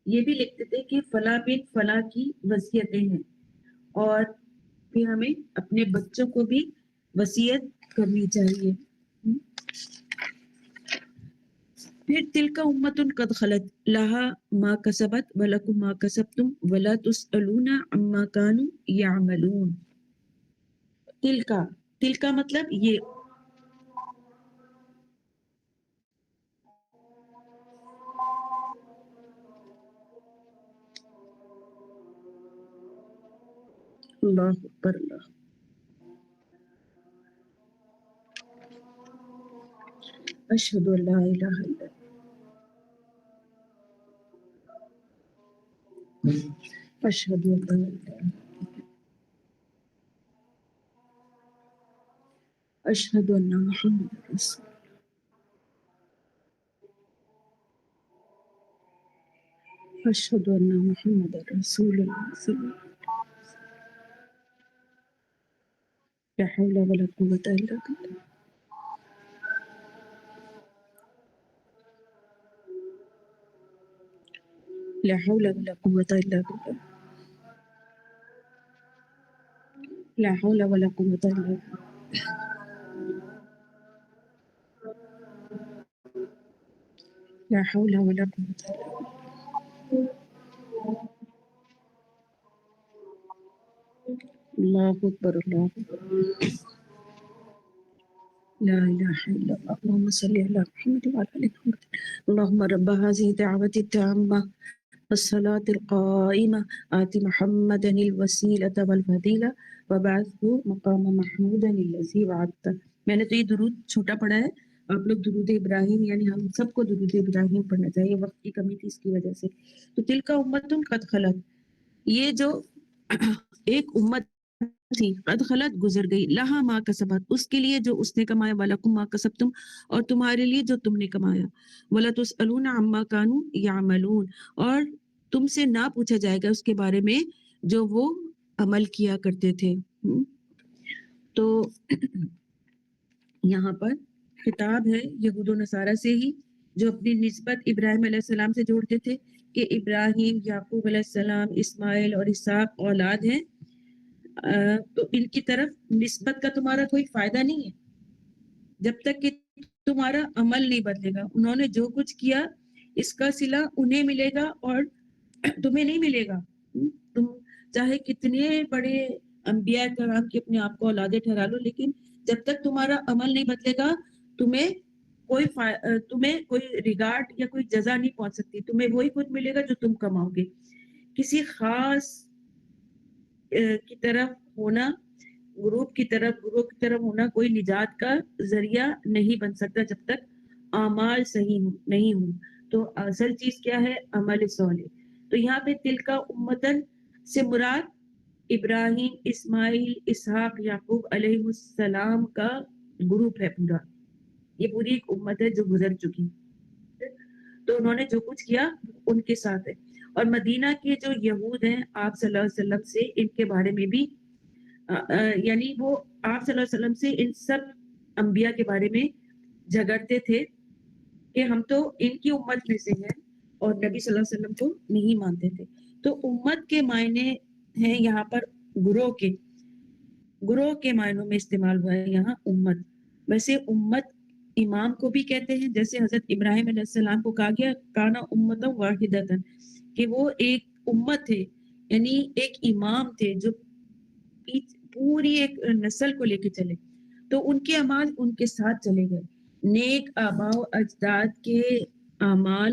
یہ بھی لکھتے تھے کہ فلاں بن فلاں کی وصیتیں ہیں، اور پھر ہمیں اپنے بچوں کو بھی وصیت کرنی چاہیے۔ پھر تلک امۃ قد خلت لہا ما کسبت ولکم ما کسبتم ولا تسألون عما کانوا یعملون۔ تلکا مطلب یہ، اللہ اکبر اللہ، اشہد ان لا الہ الا اللہ، اشہد ان لا الہ، اشہد ان محمد رسول، اشہد ان محمد رسول اللہ صلی اللہ علیہ وسلم۔ لا حول ولا قوة الا باللہ۔ لا حول ولا قوة الا باللہ، لا حول ولا قوة الا باللہ، لا حول ولا قوة الا باللہ۔ اللہ اکبر اللہ اکبر، لا الہ الا اللہ، اللہم صلی علی محمد وعلی آل محمد، اللہم رب هذه الدعوة التامة والصلاة القائمة آت محمدا الوسیلة والفضیلة وبعثه مقام محمودا الذی وعدته۔ میں نے تو یہ درود چھوٹا پڑھا ہے، آپ لوگ درود ابراہیم، یعنی ہم سب کو درود ابراہیم پڑھنا چاہیے، وقت کی کمی تھی اس کی وجہ سے۔ تو تلک امۃ قد خلت، یہ جو ایک امت تھی، قد خلت گزر گئی، لہا ما کسبت اس کے لیے جو اس نے کمایا، ولکم ما کسبتم اور تمہارے لیے جو تم نے کمایا، ولا تسألون عما کانوا یعملون اور تم سے نہ پوچھا جائے گا اس کے بارے میں جو وہ عمل کیا کرتے تھے۔ تو یہاں پر خطاب ہے یہود و نصارہ سے ہی، جو اپنی نسبت ابراہیم علیہ السلام سے جوڑتے تھے کہ ابراہیم، یعقوب علیہ السلام، اسماعیل اور اسحاق اولاد ہیں، تو ان کی طرف نسبت کا تمہارا کوئی فائدہ نہیں ہے جب تک کہ تمہارا عمل نہیں بدلے گا۔ انہوں نے جو کچھ کیا اس کا صلہ انہیں ملے گا اور تمہیں نہیں ملے گا۔ تم چاہے کتنے بڑے انبیاء کرام کے اپنے آپ کو اولادیں ٹھہرا لو، لیکن جب تک تمہارا عمل نہیں بدلے گا تمہیں کوئی ریگارڈ یا کوئی جزا نہیں پہنچ سکتی، تمہیں وہی کچھ ملے گا جو تم کماؤ گے۔ کسی خاص کی طرف ہونا، گروہ کی طرف ہونا کوئی نجات کا ذریعہ نہیں بن سکتا جب تک اعمال صحیح نہیں ہوں۔ تو اصل چیز کیا ہے؟ عمل صالح۔ تو یہاں پہ تلکا امتن سے مراد ابراہیم، اسماعیل، اسحاق، یعقوب علیہ السلام کا گروپ ہے پورا، یہ پوری ایک امت ہے جو گزر چکی، تو انہوں نے جو کچھ کیا ان کے ساتھ ہے۔ اور مدینہ کے جو یہود ہیں آپ صلی اللہ علیہ وسلم سے، ان کے بارے میں بھی یعنی وہ آپ صلی اللہ علیہ وسلم سے ان سب انبیاء کے بارے میں جھگڑتے تھے کہ ہم تو ان کی امت میں سے ہیں اور نبی صلی اللہ علیہ وسلم کو نہیں مانتے تھے۔ تو امت کے معنی ہیں یہاں پر گروہ کے معنوں میں استعمال ہوا ہے یہاں امت۔ ویسے امت امام کو بھی کہتے ہیں، جیسے حضرت ابراہیم علیہ السلام کو کہا گیا کانا امتا واحدتن، کہ وہ ایک امت تھے، یعنی ایک امام تھے جو پوری ایک نسل کو لے کے چلے، تو ان کے اعمال ان کے ساتھ چلے گئے۔ نیک آباء و اجداد کے اعمال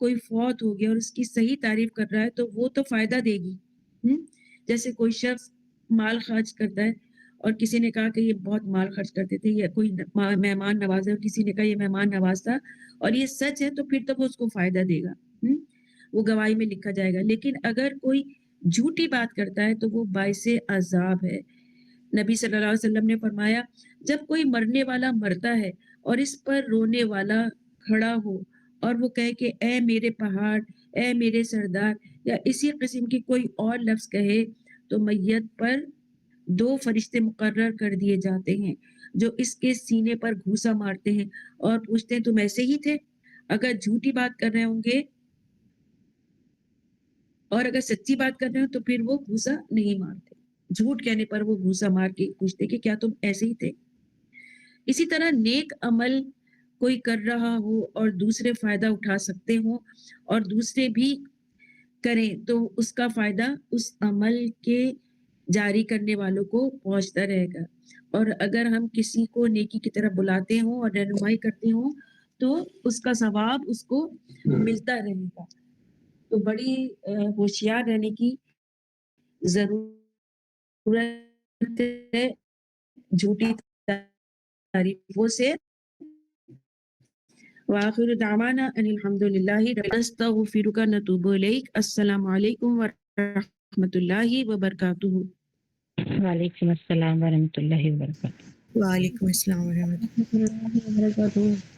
کوئی فوت ہو گیا اور اس کی صحیح تعریف کر رہا ہے تو وہ تو فائدہ دے گی. جیسے کوئی شخص مال خرچ کرتا ہے اور کسی نے کہا کہ یہ بہت مال خرچ کرتے تھے، یا کوئی مہمان نواز ہے اور کسی نے کہا یہ مہمان نواز تھا اور یہ سچ ہے، تو پھر تو وہ اس کو فائدہ دے گا، وہ گواہی میں لکھا جائے گا. لیکن اگر کوئی جھوٹی بات کرتا ہے تو وہ باعث عذاب ہے. نبی صلی اللہ علیہ وسلم نے فرمایا جب کوئی مرنے والا مرتا ہے اور اس پر رونے والا کھڑا ہو اور وہ کہے کہ اے میرے پہاڑ، اے میرے سردار، یا اسی قسم کی کوئی اور لفظ کہے، تو میت پر 2 فرشتے مقرر کر دیے جاتے ہیں جو اس کے سینے پر گھوسا مارتے ہیں اور پوچھتے ہیں تم ایسے ہی تھے؟ اگر جھوٹی بات کر رہے ہوں گے اور اگر سچی بات کر رہے ہو تو پھر وہ گھوسا نہیں مارتے. جھوٹ کہنے پر وہ گھوسا مار کے پوچھتے کہ کیا تم ایسے ہی تھے؟ اسی طرح نیک عمل کوئی کر رہا ہو اور دوسرے فائدہ اٹھا سکتے ہوں اور دوسرے بھی کریں تو اس کا فائدہ اس عمل کے جاری کرنے والوں کو پہنچتا رہے گا. اور اگر ہم کسی کو نیکی کی طرف بلاتے ہوں اور رہنمائی کرتے ہوں تو اس کا ثواب اس کو ملتا رہے گا. تو بڑی ہوشیار رہنے کی ضرورت ہے جھوٹی تعریفوں سے. وآخر دعوانا ان الحمد للہ نستغفرک نتوب الیک. السلام علیکم ورحمۃ اللہ وبرکاتہ. وعلیکم السلام ورحمۃ اللہ وبرکاتہ. وعلیکم السلام ورحمۃ اللہ وبرکاتہ.